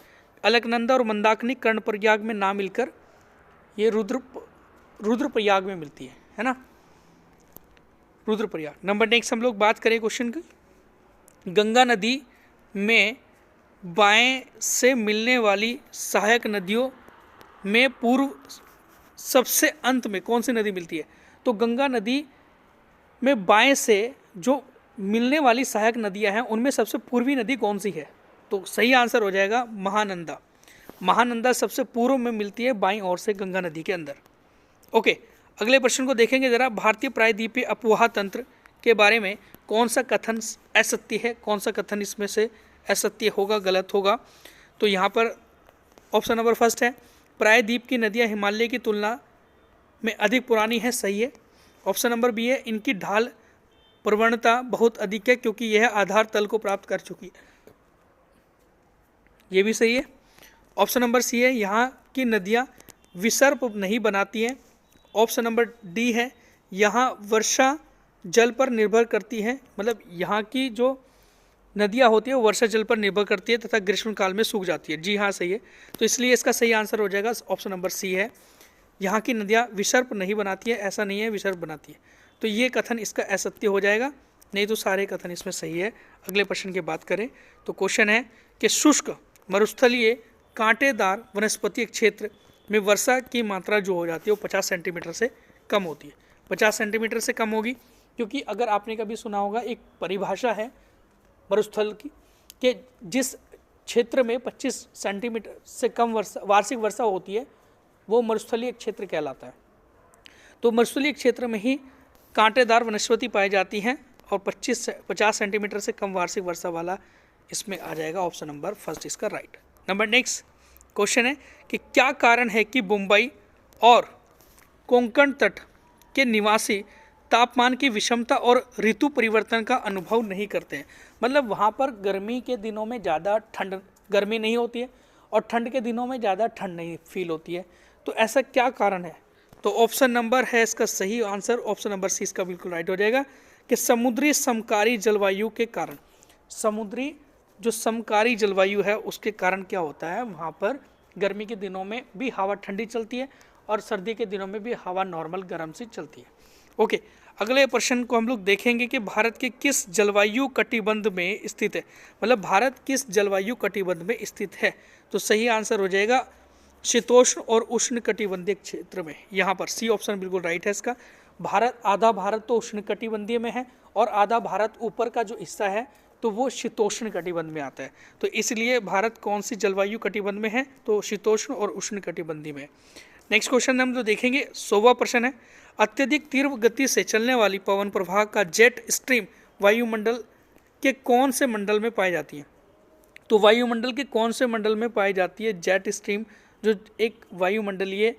अलकनंदा और मंदाकिनी कर्णप्रयाग में ना मिलकर ये रुद्रप्रयाग में मिलती है ना, रुद्रप्रयाग। नंबर नेक्स्ट हम लोग बात करें क्वेश्चन की, गंगा नदी में बाएं से मिलने वाली सहायक नदियों में पूर्व सबसे अंत में कौन सी नदी मिलती है? तो गंगा नदी में बाएं से जो मिलने वाली सहायक नदियां हैं उनमें सबसे पूर्वी नदी कौन सी है? तो सही आंसर हो जाएगा महानंदा। महानंदा सबसे पूर्व में मिलती है बाईं ओर से गंगा नदी के अंदर। ओके, अगले प्रश्न को देखेंगे जरा। भारतीय प्रायद्वीपीय अपवाह तंत्र के बारे में कौन सा कथन असत्य है? कौन सा कथन इसमें से असत्य होगा, गलत होगा? तो यहाँ पर ऑप्शन नंबर फर्स्ट है, प्रायद्वीप की नदियाँ हिमालय की तुलना में अधिक पुरानी है, सही है। ऑप्शन नंबर बी है, इनकी ढाल प्रवणता बहुत अधिक है क्योंकि यह आधार तल को प्राप्त कर चुकी है, ये भी सही है। ऑप्शन नंबर सी है, यहाँ की नदियाँ विसर्प नहीं बनाती हैं। ऑप्शन नंबर डी है, यहाँ वर्षा जल पर निर्भर करती है, मतलब यहाँ की जो नदियाँ होती है वो वर्षा जल पर निर्भर करती है तथा ग्रीष्मकाल में सूख जाती है। जी हाँ, सही है। तो इसलिए इसका सही आंसर हो जाएगा ऑप्शन नंबर सी है, यहाँ की नदियाँ विसर्प नहीं बनाती है, ऐसा नहीं है, विसर्प बनाती है। तो ये कथन इसका असत्य हो जाएगा, नहीं तो सारे कथन इसमें सही है। अगले प्रश्न की बात करें तो क्वेश्चन है कि शुष्क मरुस्थलीय कांटेदार वनस्पतीय क्षेत्र में वर्षा की मात्रा जो हो जाती है वो 50 सेंटीमीटर से कम होती है। 50 सेंटीमीटर से कम होगी क्योंकि अगर आपने कभी सुना होगा, एक परिभाषा है मरुस्थल की कि जिस क्षेत्र में 25 सेंटीमीटर से कम वार्षिक वर्षा होती है वो मरुस्थलीय क्षेत्र कहलाता है। तो मरुस्थलीय क्षेत्र में ही कांटेदार वनस्पति पाई जाती हैं और 50 सेंटीमीटर से कम वार्षिक वर्षा वाला इसमें आ जाएगा ऑप्शन नंबर फर्स्ट इसका राइट। नंबर नेक्स्ट क्वेश्चन है कि क्या कारण है कि मुंबई और कोंकण तट के निवासी तापमान की विषमता और ऋतु परिवर्तन का अनुभव नहीं करते हैं? मतलब वहाँ पर गर्मी के दिनों में ज़्यादा गर्मी नहीं होती है और ठंड के दिनों में ज़्यादा ठंड नहीं फील होती है। तो ऐसा क्या कारण है? तो ऑप्शन नंबर है इसका सही आंसर, ऑप्शन नंबर सी इसका बिल्कुल राइट हो जाएगा कि समुद्री समकारी जलवायु के कारण। समुद्री जो समकारी जलवायु है उसके कारण क्या होता है, वहाँ पर गर्मी के दिनों में भी हवा ठंडी चलती है और सर्दी के दिनों में भी हवा नॉर्मल गर्म सी चलती है। ओके, अगले प्रश्न को हम लोग देखेंगे कि भारत के किस जलवायु कटिबंध में स्थित है, मतलब भारत किस जलवायु कटिबंध में स्थित है? तो सही आंसर हो जाएगा शीतोष्ण और उष्ण कटिबंधीय क्षेत्र में। यहाँ पर सी ऑप्शन बिल्कुल राइट है इसका। भारत आधा भारत तो उष्ण कटिबंधीय में है और आधा भारत ऊपर का जो हिस्सा है तो वो शीतोष्ण कटिबंध में आता है। तो इसलिए भारत कौन सी जलवायु कटिबंध में है? तो शीतोष्ण और उष्ण कटिबंधीय में। नेक्स्ट क्वेश्चन हम जो देखेंगे 100वां प्रश्न है, अत्यधिक तीव्र गति से चलने वाली पवन प्रवाह का जेट स्ट्रीम वायुमंडल के कौन से मंडल में पाई जाती है? तो वायुमंडल के कौन से मंडल में पाई जाती है जेट स्ट्रीम, जो एक वायुमंडलीय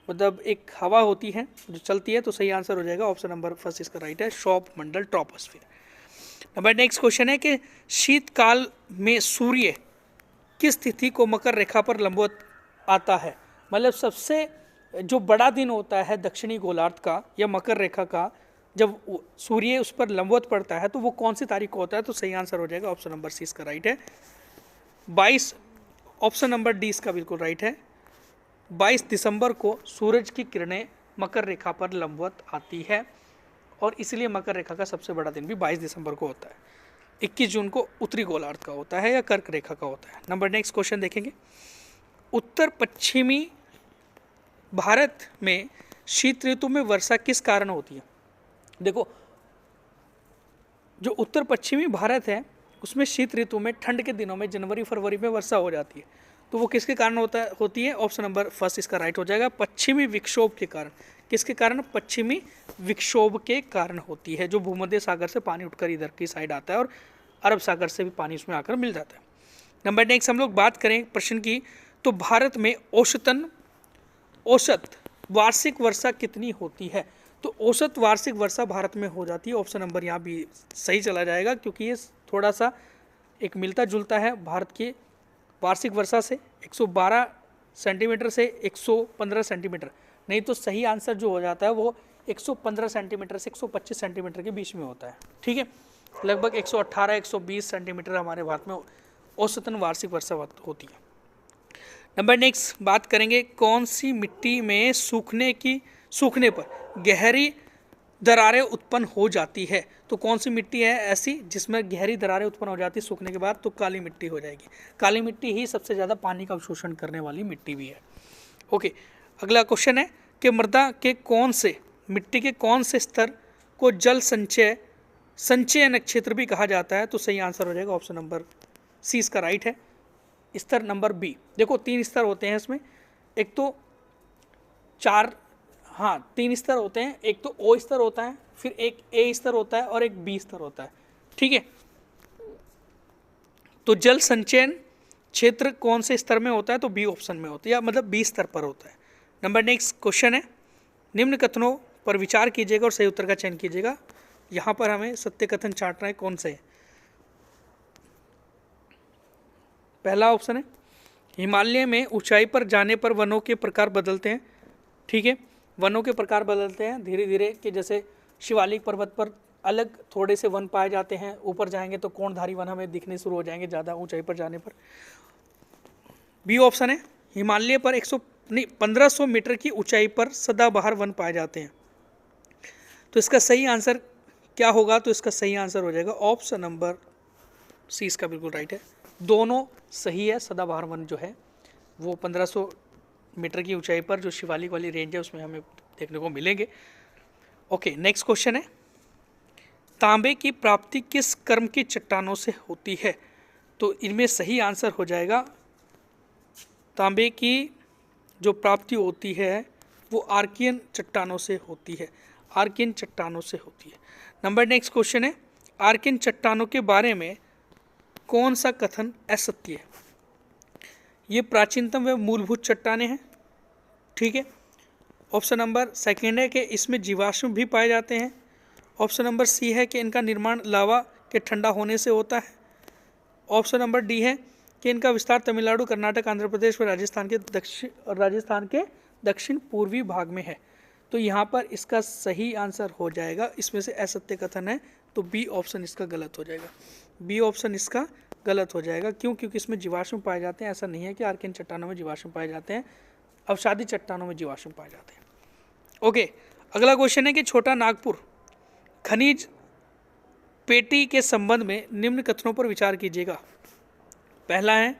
मतलब एक हवा होती है जो चलती है? तो सही आंसर हो जाएगा ऑप्शन नंबर फर्स्ट इसका राइट है, शॉप मंडल ट्रोपोस्फीयर। नंबर नेक्स्ट क्वेश्चन है कि शीतकाल में सूर्य किस तिथि को मकर रेखा पर लंबवत आता है? मतलब सबसे जो बड़ा दिन होता है दक्षिणी गोलार्ध का या मकर रेखा का, जब सूर्य उस पर लंबवत पड़ता है तो वो कौन सी तारीख को होता है? तो सही आंसर हो जाएगा ऑप्शन नंबर सी इसका राइट है 22, ऑप्शन नंबर डी इसका बिल्कुल राइट है। 22 दिसंबर को सूरज की किरणें मकर रेखा पर लंबवत आती है और इसलिए मकर रेखा का सबसे बड़ा दिन भी 22 दिसंबर को होता है। 21 जून को उत्तरी गोलार्ध का होता है या कर्क रेखा का होता है। नंबर नेक्स्ट क्वेश्चन देखेंगे, उत्तर पश्चिमी भारत में शीत ऋतु में वर्षा किस कारण होती है? देखो, जो उत्तर पश्चिमी भारत है उसमें शीत ऋतु में ठंड के दिनों में जनवरी फरवरी में वर्षा हो जाती है। तो वो किसके कारण होती है? ऑप्शन नंबर फर्स्ट इसका राइट हो जाएगा, पश्चिमी विक्षोभ के कारण। किसके कारण? पश्चिमी विक्षोभ के कारण होती है, जो भूमध्य सागर से पानी उठकर इधर की साइड आता है और अरब सागर से भी पानी उसमें आकर मिल जाता है। नंबर नेक्स्ट हम लोग बात करें प्रश्न की, तो भारत में औसत वार्षिक वर्षा कितनी होती है? तो औसत वार्षिक वर्षा भारत में हो जाती है। ऑप्शन नंबर यहाँ भी सही चला जाएगा, क्योंकि ये थोड़ा सा एक मिलता जुलता है भारत की वार्षिक वर्षा से, 112 सेंटीमीटर से 115 सेंटीमीटर। नहीं तो सही आंसर जो हो जाता है वो 115 सेंटीमीटर से 125 सेंटीमीटर के बीच में होता है। ठीक है, लगभग 118-120 सेंटीमीटर हमारे भारत में औसतन वार्षिक वर्षा होती है। नंबर नेक्स्ट बात करेंगे, कौन सी मिट्टी में सूखने पर गहरी दरारें उत्पन्न हो जाती है। तो कौन सी मिट्टी है ऐसी जिसमें गहरी दरारें उत्पन्न हो जाती है सूखने के बाद? तो काली मिट्टी हो जाएगी। काली मिट्टी ही सबसे ज़्यादा पानी का अवशोषण करने वाली मिट्टी भी है। ओके, अगला क्वेश्चन है कि मृदा के मिट्टी के कौन से स्तर को जल संचयन क्षेत्र भी कहा जाता है? तो सही आंसर हो जाएगा ऑप्शन नंबर सी इसका राइट है। स्तर नंबर बी, देखो 3 स्तर होते हैं इसमें, एक तो 3 स्तर होते हैं। एक तो ओ स्तर होता है, फिर एक ए स्तर होता है और एक बी स्तर होता है। ठीक है, तो जल संचयन क्षेत्र कौन से स्तर में होता है? तो बी ऑप्शन में होता है, या मतलब बी स्तर पर होता है। नंबर नेक्स्ट क्वेश्चन है, निम्न कथनों पर विचार कीजिएगा और सही उत्तर का चयन कीजिएगा। यहाँ पर हमें सत्य कथन छांटना है, कौन से है? पहला ऑप्शन है, हिमालय में ऊंचाई पर जाने पर वनों के प्रकार बदलते हैं। ठीक है, वनों के प्रकार बदलते हैं धीरे धीरे, कि जैसे शिवालिक पर्वत पर अलग थोड़े से वन पाए जाते हैं, ऊपर जाएंगे तो कोणधारी वन हमें दिखने शुरू हो जाएंगे ज़्यादा ऊंचाई पर जाने पर। बी ऑप्शन है, हिमालय पर 1500 मीटर की ऊंचाई पर सदाबहार वन पाए जाते हैं। तो इसका सही आंसर क्या होगा? तो इसका सही आंसर हो जाएगा ऑप्शन नंबर सी, इसका बिल्कुल राइट है। दोनों सही है। सदाबहार वन जो है वो 1500 मीटर की ऊंचाई पर जो शिवालिक वाली रेंज है उसमें हमें देखने को मिलेंगे। ओके, नेक्स्ट क्वेश्चन है, तांबे की प्राप्ति किस कर्म की चट्टानों से होती है? तो इनमें सही आंसर हो जाएगा, तांबे की जो प्राप्ति होती है वो आर्कियन चट्टानों से होती है। आर्कियन चट्टानों से होती है। नंबर नेक्स्ट क्वेश्चन है, आर्कियन चट्टानों के बारे में कौन सा कथन असत्य है? ये प्राचीनतम व मूलभूत चट्टानें हैं। ठीक है, ऑप्शन नंबर सेकेंड है कि इसमें जीवाश्म भी पाए जाते हैं। ऑप्शन नंबर सी है कि इनका निर्माण लावा के ठंडा होने से होता है। ऑप्शन नंबर डी है कि इनका विस्तार तमिलनाडु, कर्नाटक, आंध्र प्रदेश व राजस्थान के दक्षिण पूर्वी भाग में है। तो यहाँ पर इसका सही आंसर हो जाएगा, इसमें से असत्य कथन है तो बी ऑप्शन इसका गलत हो जाएगा। बी ऑप्शन इसका गलत हो जाएगा। क्यों? क्योंकि इसमें जीवाश्म पाए जाते हैं। ऐसा नहीं है कि आर्कियन चट्टानों में जीवाश्म पाए जाते हैं, अवसादी चट्टानों में जीवाश्म पाए जाते हैं। ओके, अगला क्वेश्चन है कि छोटा नागपुर खनिज पेटी के संबंध में निम्न कथनों पर विचार कीजिएगा। पहला है,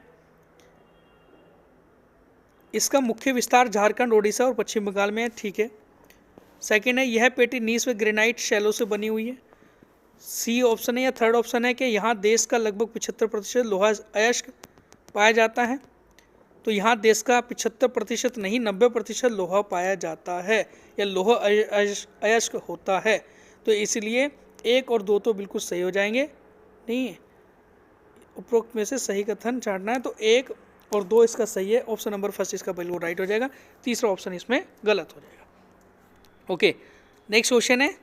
इसका मुख्य विस्तार झारखंड, ओडिशा और पश्चिम बंगाल में है। ठीक है। सेकेंड है, यह पेटी नीस व ग्रेनाइट शैलों से बनी हुई है। सी ऑप्शन है या थर्ड ऑप्शन है कि यहाँ देश का लगभग 75% लोहा अयस्क पाया जाता है। तो यहाँ देश का 75% नहीं 90% लोहा पाया जाता है या लोहा अयस्क होता है। तो इसलिए 1 और 2 तो बिल्कुल सही हो जाएंगे। नहीं, उपरोक्त में से सही कथन छांटना है तो 1 और 2 इसका सही है। ऑप्शन नंबर फर्स्ट इसका बिल्कुल राइट हो जाएगा, तीसरा ऑप्शन इसमें गलत हो जाएगा। ओके, नेक्स्ट क्वेश्चन है,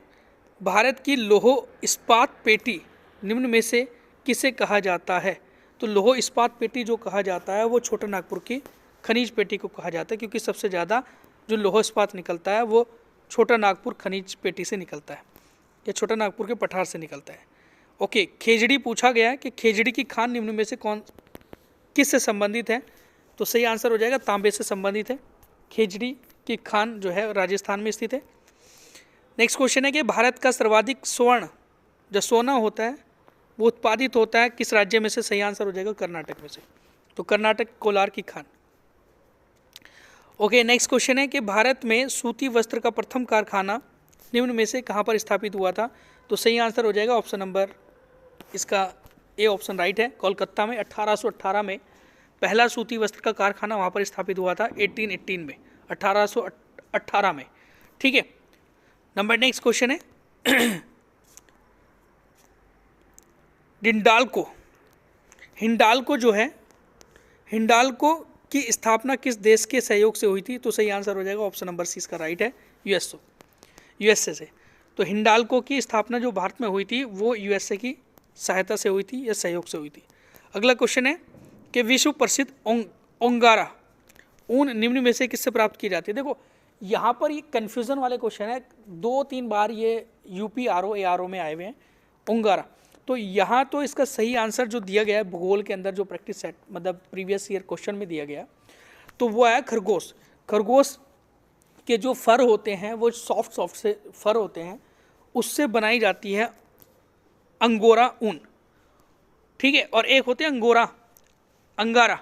भारत की लौह इस्पात पेटी निम्न में से किसे कहा जाता है? तो लौह इस्पात पेटी जो कहा जाता है वो छोटा नागपुर की खनिज पेटी को कहा जाता है, क्योंकि सबसे ज़्यादा जो लौह इस्पात निकलता है वो छोटा नागपुर खनिज पेटी से निकलता है या छोटा नागपुर के पठार से निकलता है। ओके, खेजड़ी पूछा गया है कि खेजड़ी की खान निम्न में से किस से संबंधित है? तो सही आंसर हो जाएगा तांबे से संबंधित है। खेजड़ी की खान जो है राजस्थान में स्थित है। नेक्स्ट क्वेश्चन है कि भारत का सर्वाधिक स्वर्ण जो सोना होता है वो उत्पादित होता है किस राज्य में से? सही आंसर हो जाएगा कर्नाटक में से। तो कर्नाटक कोलार की खान। ओके, नेक्स्ट क्वेश्चन है कि भारत में सूती वस्त्र का प्रथम कारखाना निम्न में से कहाँ पर स्थापित हुआ था? तो सही आंसर हो जाएगा ऑप्शन नंबर इसका ए ऑप्शन राइट है। कोलकाता में 1818 में पहला सूती वस्त्र का कारखाना वहाँ पर स्थापित हुआ था 1818 में, 1818 में। ठीक है। नंबर नेक्स्ट क्वेश्चन है हिंडाल्को जो है, हिंडाल्को की स्थापना किस देश के सहयोग से हुई थी? तो सही आंसर हो जाएगा ऑप्शन नंबर सी इसका राइट है, यूएसए। यूएसए से। तो हिंडाल्को की स्थापना जो भारत में हुई थी वो यूएसए की सहायता से हुई थी या सहयोग से हुई थी। अगला क्वेश्चन है कि विश्व प्रसिद्ध ओंगारा ऊन निम्न में से किससे प्राप्त की जाती है। देखो यहाँ पर ये कन्फ्यूज़न वाले क्वेश्चन है, 2-3 बार ये यूपीआरओ एआरओ में आए हुए हैं ओंगारा। तो यहाँ तो इसका सही आंसर जो दिया गया है भूगोल के अंदर जो प्रैक्टिस सेट मतलब प्रीवियस ईयर क्वेश्चन में दिया गया तो वो है खरगोश। खरगोश के जो फर होते हैं वो सॉफ्ट से फर होते हैं, उससे बनाई जाती है अंगोरा ऊन, ठीक है। और एक होते हैं अंगारा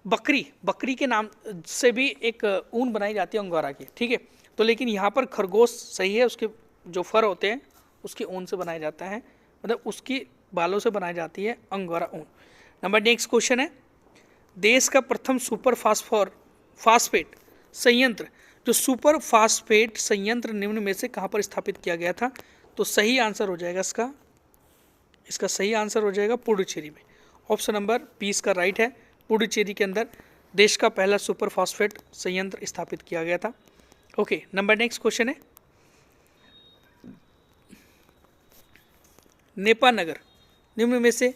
बकरी के नाम से भी एक ऊन बनाई जाती है अंगोरा की, ठीक है। तो लेकिन यहाँ पर खरगोश सही है, उसके जो फर होते हैं उसके ऊन से बनाया जाता है, मतलब उसकी बालों से बनाई जाती है अंगोरा ऊन। नंबर नेक्स्ट क्वेश्चन है देश का प्रथम सुपर फास्फेट संयंत्र, जो सुपर फास्फेट संयंत्र निम्न में से कहाँ पर स्थापित किया गया था। तो सही आंसर हो जाएगा इसका सही आंसर हो जाएगा पुडुचेरी में। ऑप्शन नंबर 20 का राइट है, पुडुचेरी के अंदर देश का पहला सुपर फास्फेट संयंत्र स्थापित किया गया था। ओके, नंबर नेक्स्ट क्वेश्चन है नेपानगर निम्न में से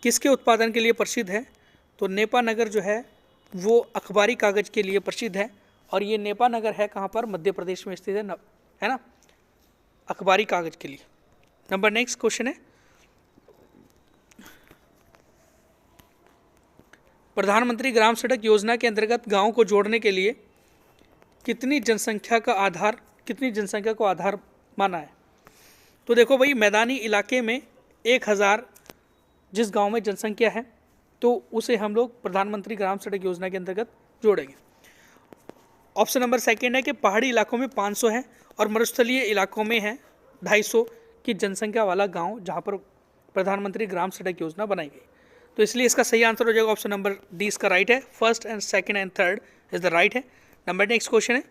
किसके उत्पादन के लिए प्रसिद्ध है। तो नेपानगर जो है वो अखबारी कागज के लिए प्रसिद्ध है, और ये नेपानगर है कहाँ पर, मध्य प्रदेश में स्थित है ना, अखबारी कागज के लिए। नंबर नेक्स्ट क्वेश्चन है प्रधानमंत्री ग्राम सड़क योजना के अंतर्गत गांव को जोड़ने के लिए कितनी जनसंख्या को आधार माना है। तो देखो भाई, मैदानी इलाके में 1000 जिस गांव में जनसंख्या है तो उसे हम लोग प्रधानमंत्री ग्राम सड़क योजना के अंतर्गत जोड़ेंगे। ऑप्शन नंबर सेकेंड है कि पहाड़ी इलाकों में 500 है और मरुस्थलीय इलाकों में है 250 की जनसंख्या वाला गांव जहां पर प्रधानमंत्री ग्राम सड़क योजना बनाई गई। तो इसलिए इसका सही आंसर हो जाएगा ऑप्शन नंबर डी, इसका राइट है। First and second and third is the right है। नंबर नेक्स्ट क्वेश्चन है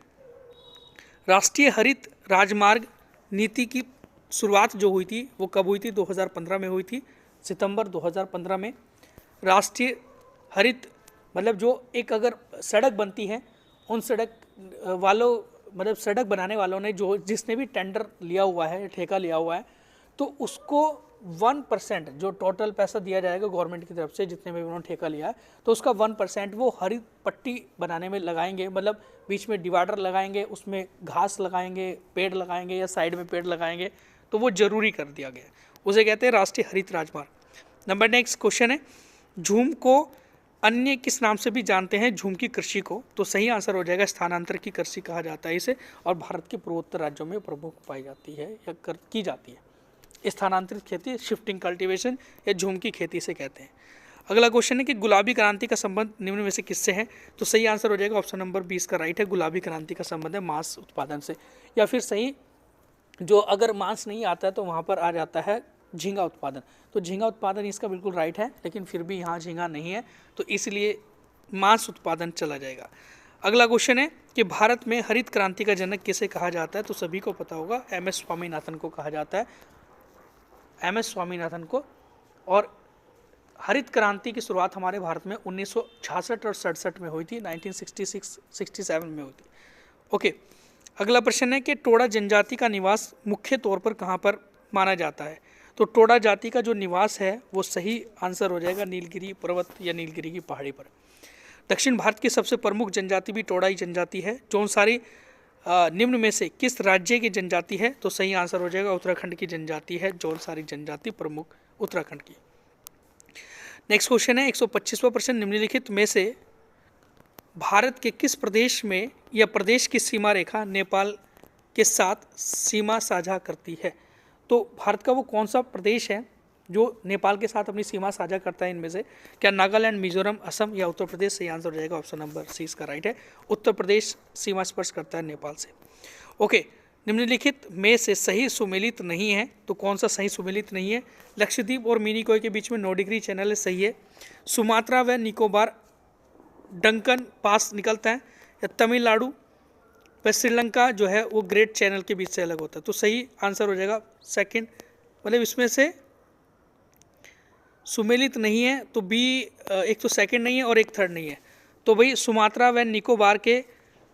राष्ट्रीय हरित राजमार्ग नीति की शुरुआत जो हुई थी वो कब हुई थी। 2015 में हुई थी, सितंबर 2015 में। राष्ट्रीय हरित मतलब जो एक अगर सड़क बनती है उन सड़क बनाने वालों ने जिसने भी टेंडर लिया हुआ है, ठेका लिया हुआ है, तो उसको 1% जो टोटल पैसा दिया जाएगा गवर्नमेंट की तरफ से, जितने में उन्होंने ठेका लिया है, तो उसका 1% वो हरित पट्टी बनाने में लगाएंगे। मतलब बीच में डिवाइडर लगाएंगे, उसमें घास लगाएंगे, पेड़ लगाएंगे या साइड में पेड़ लगाएंगे, तो वो जरूरी कर दिया गया, उसे कहते हैं राष्ट्रीय हरित राजमार्ग। नंबर नेक्स्ट क्वेश्चन है झूम को अन्य किस नाम से भी जानते हैं झूम की कृषि को। तो सही आंसर हो जाएगा स्थानांतर की कृषि कहा जाता है इसे, और भारत के पूर्वोत्तर राज्यों में प्रमुख पाई जाती है या की जाती है। स्थानांतरित खेती शिफ्टिंग कल्टीवेशन या झूम की खेती से कहते हैं। अगला क्वेश्चन है कि गुलाबी क्रांति का संबंध निम्न में से किससे है। तो सही आंसर हो जाएगा ऑप्शन नंबर 20 का राइट है, गुलाबी क्रांति का संबंध है मांस उत्पादन से, या फिर सही जो अगर मांस नहीं आता है तो वहाँ पर आ जाता है झींगा उत्पादन। तो झींगा उत्पादन इसका बिल्कुल राइट है, लेकिन फिर भी यहाँ झींगा नहीं है, तो इसलिए मांस उत्पादन चला जाएगा। अगला क्वेश्चन है कि भारत में हरित क्रांति का जनक किसे कहा जाता है। तो सभी को पता होगा MS स्वामीनाथन को कहा जाता है, MS स्वामीनाथन को। और हरित क्रांति की शुरुआत हमारे भारत में 1966 और 67 में हुई थी, 1966-67 में हुई थी। ओके, अगला प्रश्न है कि टोडा जनजाति का निवास मुख्य तौर पर कहाँ पर माना जाता है। तो टोडा जाति का जो निवास है वो सही आंसर हो जाएगा नीलगिरी पर्वत या नीलगिरी की पहाड़ी पर। दक्षिण भारत की सबसे प्रमुख जनजाति भी टोडाई जनजाति है। जौनसारी निम्न में से किस राज्य की जनजाति है। तो सही आंसर हो जाएगा उत्तराखंड की जनजाति है जौनसारी जनजाति, प्रमुख उत्तराखंड की। नेक्स्ट क्वेश्चन है 125वां प्रश्न, निम्नलिखित में से भारत के किस प्रदेश में या प्रदेश की सीमा रेखा नेपाल के साथ सीमा साझा करती है। तो भारत का वो कौन सा प्रदेश है जो नेपाल के साथ अपनी सीमा साझा करता है। इनमें से क्या नागालैंड, मिजोरम, असम या उत्तर प्रदेश। सही आंसर हो जाएगा ऑप्शन नंबर सी इसका राइट है, उत्तर प्रदेश सीमा स्पर्श करता है नेपाल से। ओके, निम्नलिखित में से सही सुमेलित नहीं है। तो कौन सा सही सुमेलित नहीं है। लक्षद्वीप और मिनिकॉय के बीच में 9 डिग्री चैनल है, सही है। सुमात्रा व निकोबार डंकन पास निकलता है, या तमिलनाडु व श्रीलंका जो है वो ग्रेट चैनल के बीच से अलग होता है। तो सही आंसर हो जाएगा सेकंड, मतलब इसमें से सुमेलित नहीं है तो बी, एक तो सेकंड नहीं है और एक थर्ड नहीं है। तो भाई सुमात्रा व निकोबार के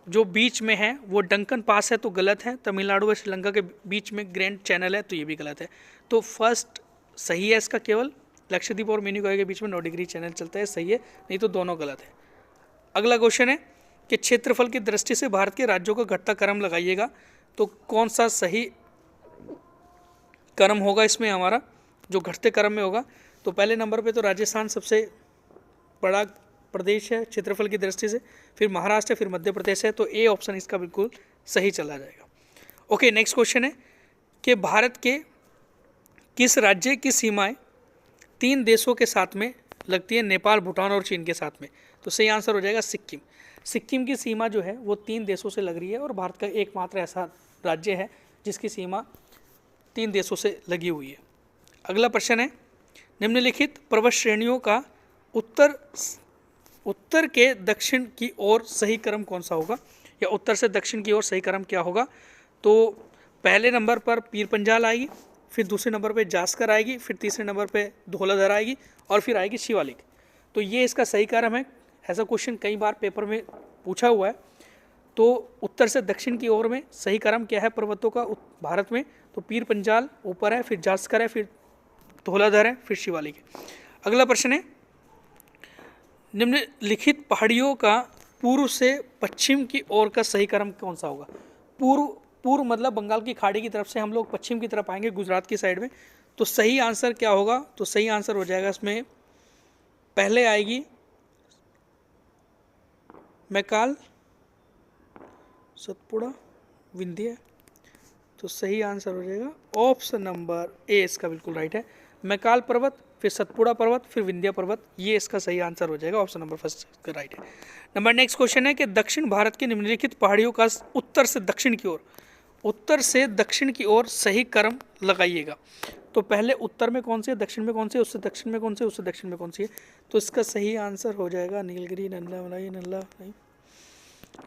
जो बीच में है वो डंकन पास है तो गलत है, तमिलनाडु और श्रीलंका के बीच में ग्रैंड चैनल है तो ये भी गलत है। तो फर्स्ट सही है इसका, केवल लक्षद्वीप और मिनी गोवा के बीच में 9 डिग्री चैनल चलता है, सही है, नहीं तो दोनों गलत है। अगला क्वेश्चन है कि क्षेत्रफल की दृष्टि से भारत के राज्यों का घटता क्रम लगाइएगा, तो कौन सा सही क्रम होगा इसमें हमारा, जो घटते क्रम में होगा। तो पहले नंबर पे तो राजस्थान सबसे बड़ा प्रदेश है क्षेत्रफल की दृष्टि से, फिर महाराष्ट्र, फिर मध्य प्रदेश है, तो ए ऑप्शन इसका बिल्कुल सही चला जाएगा। ओके, नेक्स्ट क्वेश्चन है कि भारत के किस राज्य की सीमाएं 3 देशों के साथ में लगती है, नेपाल, भूटान और चीन के साथ में। तो सही आंसर हो जाएगा सिक्किम। सिक्किम की सीमा जो है वो 3 देशों से लग रही है और भारत का एकमात्र ऐसा राज्य है जिसकी सीमा 3 देशों से लगी हुई है। अगला प्रश्न है, निम्नलिखित पर्वत श्रेणियों का उत्तर के दक्षिण की ओर सही क्रम कौन सा होगा, या उत्तर से दक्षिण की ओर सही क्रम क्या होगा। तो पहले नंबर पर पीर पंजाल आएगी, फिर दूसरे नंबर पे जास्कर आएगी, फिर तीसरे नंबर पे धौलाधर आएगी और फिर आएगी शिवालिक। तो ये इसका सही क्रम है। ऐसा क्वेश्चन कई बार पेपर में पूछा हुआ है। तो उत्तर से दक्षिण की ओर में सही क्रम क्या है पर्वतों का भारत में, तो पीर पंजाल ऊपर है, फिर जास्कर है, फिर धौलाधर है, फिर शिवालिक है। अगला प्रश्न है, निम्नलिखित पहाड़ियों का पूर्व से पश्चिम की ओर का सही क्रम कौन सा होगा। पूर्व मतलब बंगाल की खाड़ी की तरफ से हम लोग पश्चिम की तरफ आएंगे, गुजरात की साइड में। तो सही आंसर क्या होगा, तो सही आंसर हो जाएगा इसमें पहले आएगी मैकाल, सतपुड़ा, विंध्य। तो सही आंसर हो जाएगा ऑप्शन नंबर ए, इसका बिल्कुल राइट है। मैकाल पर्वत, फिर सतपुड़ा पर्वत, फिर विंध्य पर्वत, ये इसका सही आंसर हो जाएगा, ऑप्शन नंबर फर्स्ट का राइट है। नंबर नेक्स्ट क्वेश्चन है कि दक्षिण भारत के निम्नलिखित पहाड़ियों का उत्तर से दक्षिण की ओर सही क्रम लगाइएगा। तो पहले उत्तर में कौन सी है, दक्षिण में कौन सी है, उससे दक्षिण में कौन सी है, उससे दक्षिण में कौन सी है। तो इसका सही आंसर हो जाएगा नीलगिरी, नल्ला मलाई, नल्ला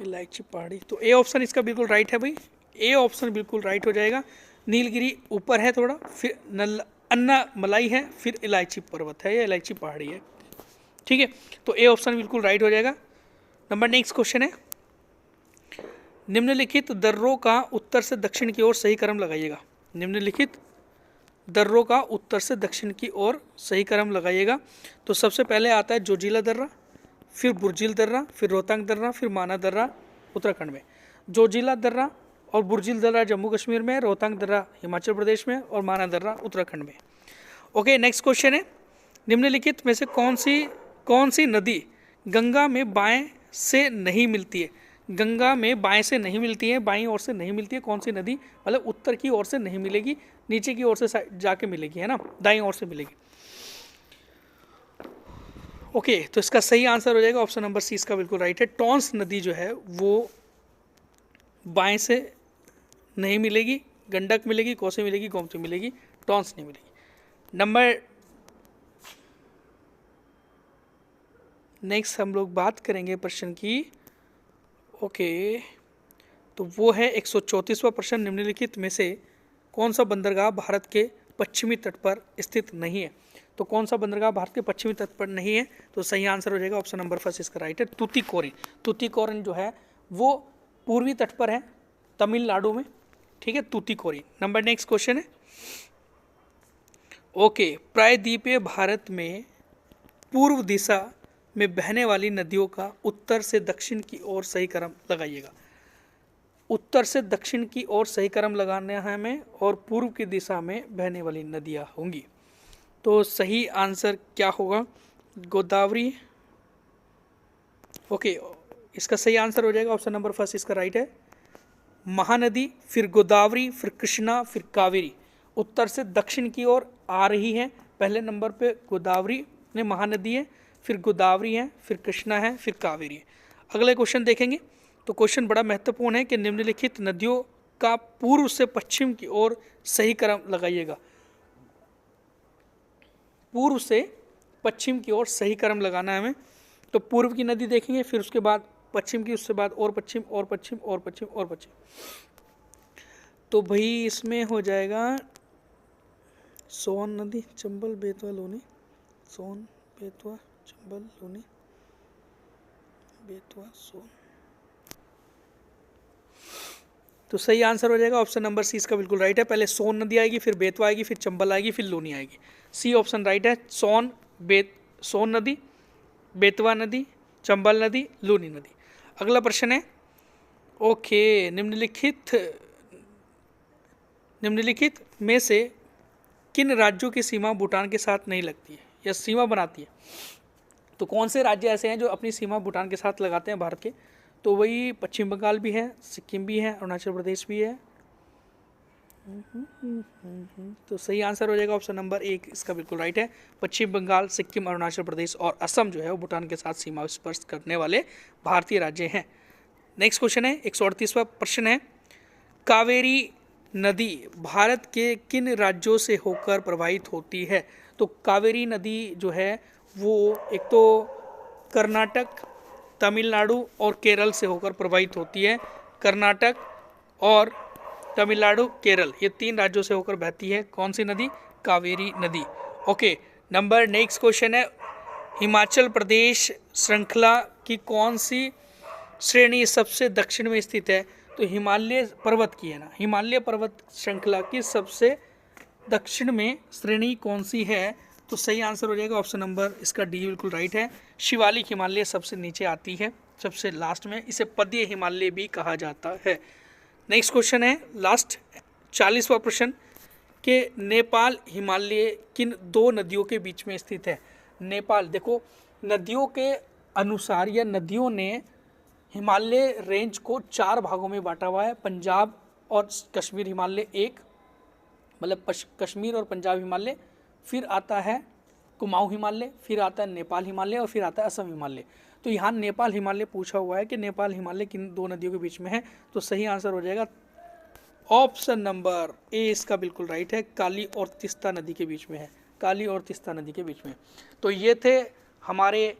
इलायची पहाड़ी। तो ए ऑप्शन इसका बिल्कुल राइट है भाई, ए ऑप्शन बिल्कुल राइट हो जाएगा। नीलगिरी ऊपर है थोड़ा, फिर अन्ना मलाई है, फिर इलायची पर्वत है या इलायची पहाड़ी है, ठीक है। तो ए ऑप्शन बिल्कुल राइट हो जाएगा। नंबर नेक्स्ट क्वेश्चन है, निम्नलिखित दर्रों का उत्तर से दक्षिण की ओर सही क्रम लगाइएगा। निम्नलिखित दर्रों का उत्तर से दक्षिण की ओर सही क्रम लगाइएगा। तो सबसे पहले आता है जोजिला दर्रा, फिर बुर्जिल दर्रा, फिर रोहतांग दर्रा, फिर माना दर्रा उत्तराखंड में। जोजिला दर्रा और बुर्जिल दर्रा जम्मू कश्मीर में, रोहतांग दर्रा हिमाचल प्रदेश में और माना दर्रा उत्तराखंड में। ओके, नेक्स्ट क्वेश्चन है, निम्नलिखित में से कौन सी नदी गंगा में बाएं से नहीं मिलती है। गंगा में बाएं से नहीं मिलती है, बाईं ओर से नहीं मिलती है। कौन सी नदी, मतलब उत्तर की ओर से नहीं मिलेगी, नीचे की ओर से जाके मिलेगी, है ना, दाईं ओर से मिलेगी। ओके, तो इसका सही आंसर हो जाएगा ऑप्शन नंबर सी, इसका बिल्कुल राइट है। टॉन्स नदी जो है वो बाएं से नहीं मिलेगी, गंडक मिलेगी, कोसी मिलेगी, गोमती मिलेगी, टॉन्स नहीं मिलेगी। नंबर नेक्स्ट हम लोग बात करेंगे प्रश्न की। ओके, तो वो है 134वां प्रश्न, निम्नलिखित में से कौन सा बंदरगाह भारत के पश्चिमी तट पर स्थित नहीं है। तो कौन सा बंदरगाह भारत के पश्चिमी तट पर नहीं है, तो सही आंसर हो जाएगा ऑप्शन नंबर फर्स्ट, इसका राइट है तूतीकोरिन। तूतीकोरिन जो है वो पूर्वी तट पर है, तमिलनाडु में, ठीक है, तूतीकोरिन। नंबर नेक्स्ट क्वेश्चन है, ओके, प्रायद्वीपीय भारत में पूर्व दिशा में बहने वाली नदियों का उत्तर से दक्षिण की ओर सही क्रम लगाइएगा। उत्तर से दक्षिण की ओर सही क्रम लगाना है हमें, और पूर्व की दिशा में बहने वाली नदियां होंगी। तो सही आंसर क्या होगा, गोदावरी। ओके, इसका सही आंसर हो जाएगा ऑप्शन नंबर फर्स्ट, इसका राइट है महानदी, फिर गोदावरी, फिर कृष्णा, फिर कावेरी। उत्तर से दक्षिण की ओर आ रही है, पहले नंबर पे गोदावरी ने महानदी है, फिर गोदावरी है, फिर कृष्णा है, फिर कावेरी है। अगले क्वेश्चन देखेंगे। तो क्वेश्चन बड़ा महत्वपूर्ण है कि निम्नलिखित नदियों का पूर्व से पश्चिम की ओर सही क्रम लगाइएगा। पूर्व से पश्चिम की ओर सही क्रम लगाना है हमें। तो पूर्व की नदी देखेंगे, फिर उसके बाद पश्चिम की, उसके बाद और पश्चिम और पश्चिम और पश्चिम और पश्चिम। तो भाई इसमें हो जाएगा सोन नदी, चंबल, बेतवा, लोनी, सोन, बेतवा, चंबल, लोनी, बेतवा, सोन। तो सही आंसर हो जाएगा ऑप्शन नंबर सी, इसका बिल्कुल राइट है। पहले सोन नदी आएगी, फिर बेतवा आएगी, फिर चंबल आएगी, फिर लूनी आएगी। सी ऑप्शन राइट है। सोन नदी, बेतवा नदी, चंबल नदी, लूनी नदी। अगला प्रश्न है, ओके, निम्नलिखित में से किन राज्यों की सीमा भूटान के साथ नहीं लगती है या सीमा बनाती है? तो कौन से राज्य ऐसे हैं जो अपनी सीमा भूटान के साथ लगाते हैं भारत के? तो वही पश्चिम बंगाल भी है, सिक्किम भी है, अरुणाचल प्रदेश भी है। तो सही आंसर हो जाएगा ऑप्शन नंबर 1, इसका बिल्कुल राइट है। पश्चिम बंगाल, सिक्किम, अरुणाचल प्रदेश और असम जो है वो भूटान के साथ सीमा स्पर्श करने वाले भारतीय राज्य हैं। नेक्स्ट क्वेश्चन है, 138वां प्रश्न है, कावेरी नदी भारत के किन राज्यों से होकर प्रवाहित होती है? तो कावेरी नदी जो है वो एक तो कर्नाटक, तमिलनाडु और केरल से होकर प्रवाहित होती है। कर्नाटक और तमिलनाडु, केरल, ये 3 राज्यों से होकर बहती है। कौन सी नदी? कावेरी नदी। ओके, नेक्स्ट क्वेश्चन है, हिमाचल प्रदेश श्रृंखला की कौन सी श्रेणी सबसे दक्षिण में स्थित है? तो हिमालय पर्वत की है ना, हिमालय पर्वत श्रृंखला की सबसे दक्षिण में श्रेणी कौन सी है? तो सही आंसर हो जाएगा ऑप्शन नंबर इसका डी, बिल्कुल राइट है। शिवालिक हिमालय सबसे नीचे आती है, सबसे लास्ट में। इसे पद्य हिमालय भी कहा जाता है। नेक्स्ट क्वेश्चन है, लास्ट 40वां प्रश्न, के नेपाल हिमालय किन 2 नदियों के बीच में स्थित है? नेपाल, देखो नदियों के अनुसार या नदियों ने हिमालय रेंज को 4 भागों में बांटा हुआ है। पंजाब और कश्मीर हिमालय एक, मतलब कश्मीर और पंजाब हिमालय, फिर आता है कुमाऊं हिमालय, फिर आता है नेपाल हिमालय और फिर आता है असम हिमालय। तो यहाँ नेपाल हिमालय पूछा हुआ है कि नेपाल हिमालय किन 2 नदियों के बीच में है? तो सही आंसर हो जाएगा ऑप्शन नंबर ए, इसका बिल्कुल राइट है। काली और तीस्ता नदी के बीच में है, काली और तीस्ता नदी के बीच में। तो ये थे हमारे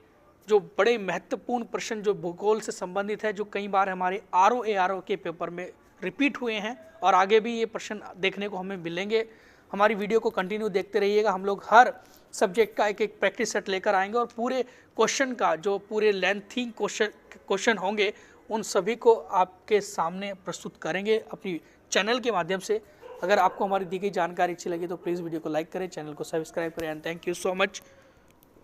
जो बड़े महत्वपूर्ण प्रश्न जो भूगोल से संबंधित है, जो कई बार हमारे RO के पेपर में रिपीट हुए हैं और आगे भी ये प्रश्न देखने को हमें मिलेंगे। हमारी वीडियो को कंटिन्यू देखते रहिएगा। हम लोग हर सब्जेक्ट का एक प्रैक्टिस सेट लेकर आएंगे और पूरे क्वेश्चन का जो पूरे लेंथी क्वेश्चन होंगे उन सभी को आपके सामने प्रस्तुत करेंगे अपनी चैनल के माध्यम से। अगर आपको हमारी दी गई जानकारी अच्छी लगी तो प्लीज़ वीडियो को लाइक करें, चैनल को सब्सक्राइब करें and thank you so much.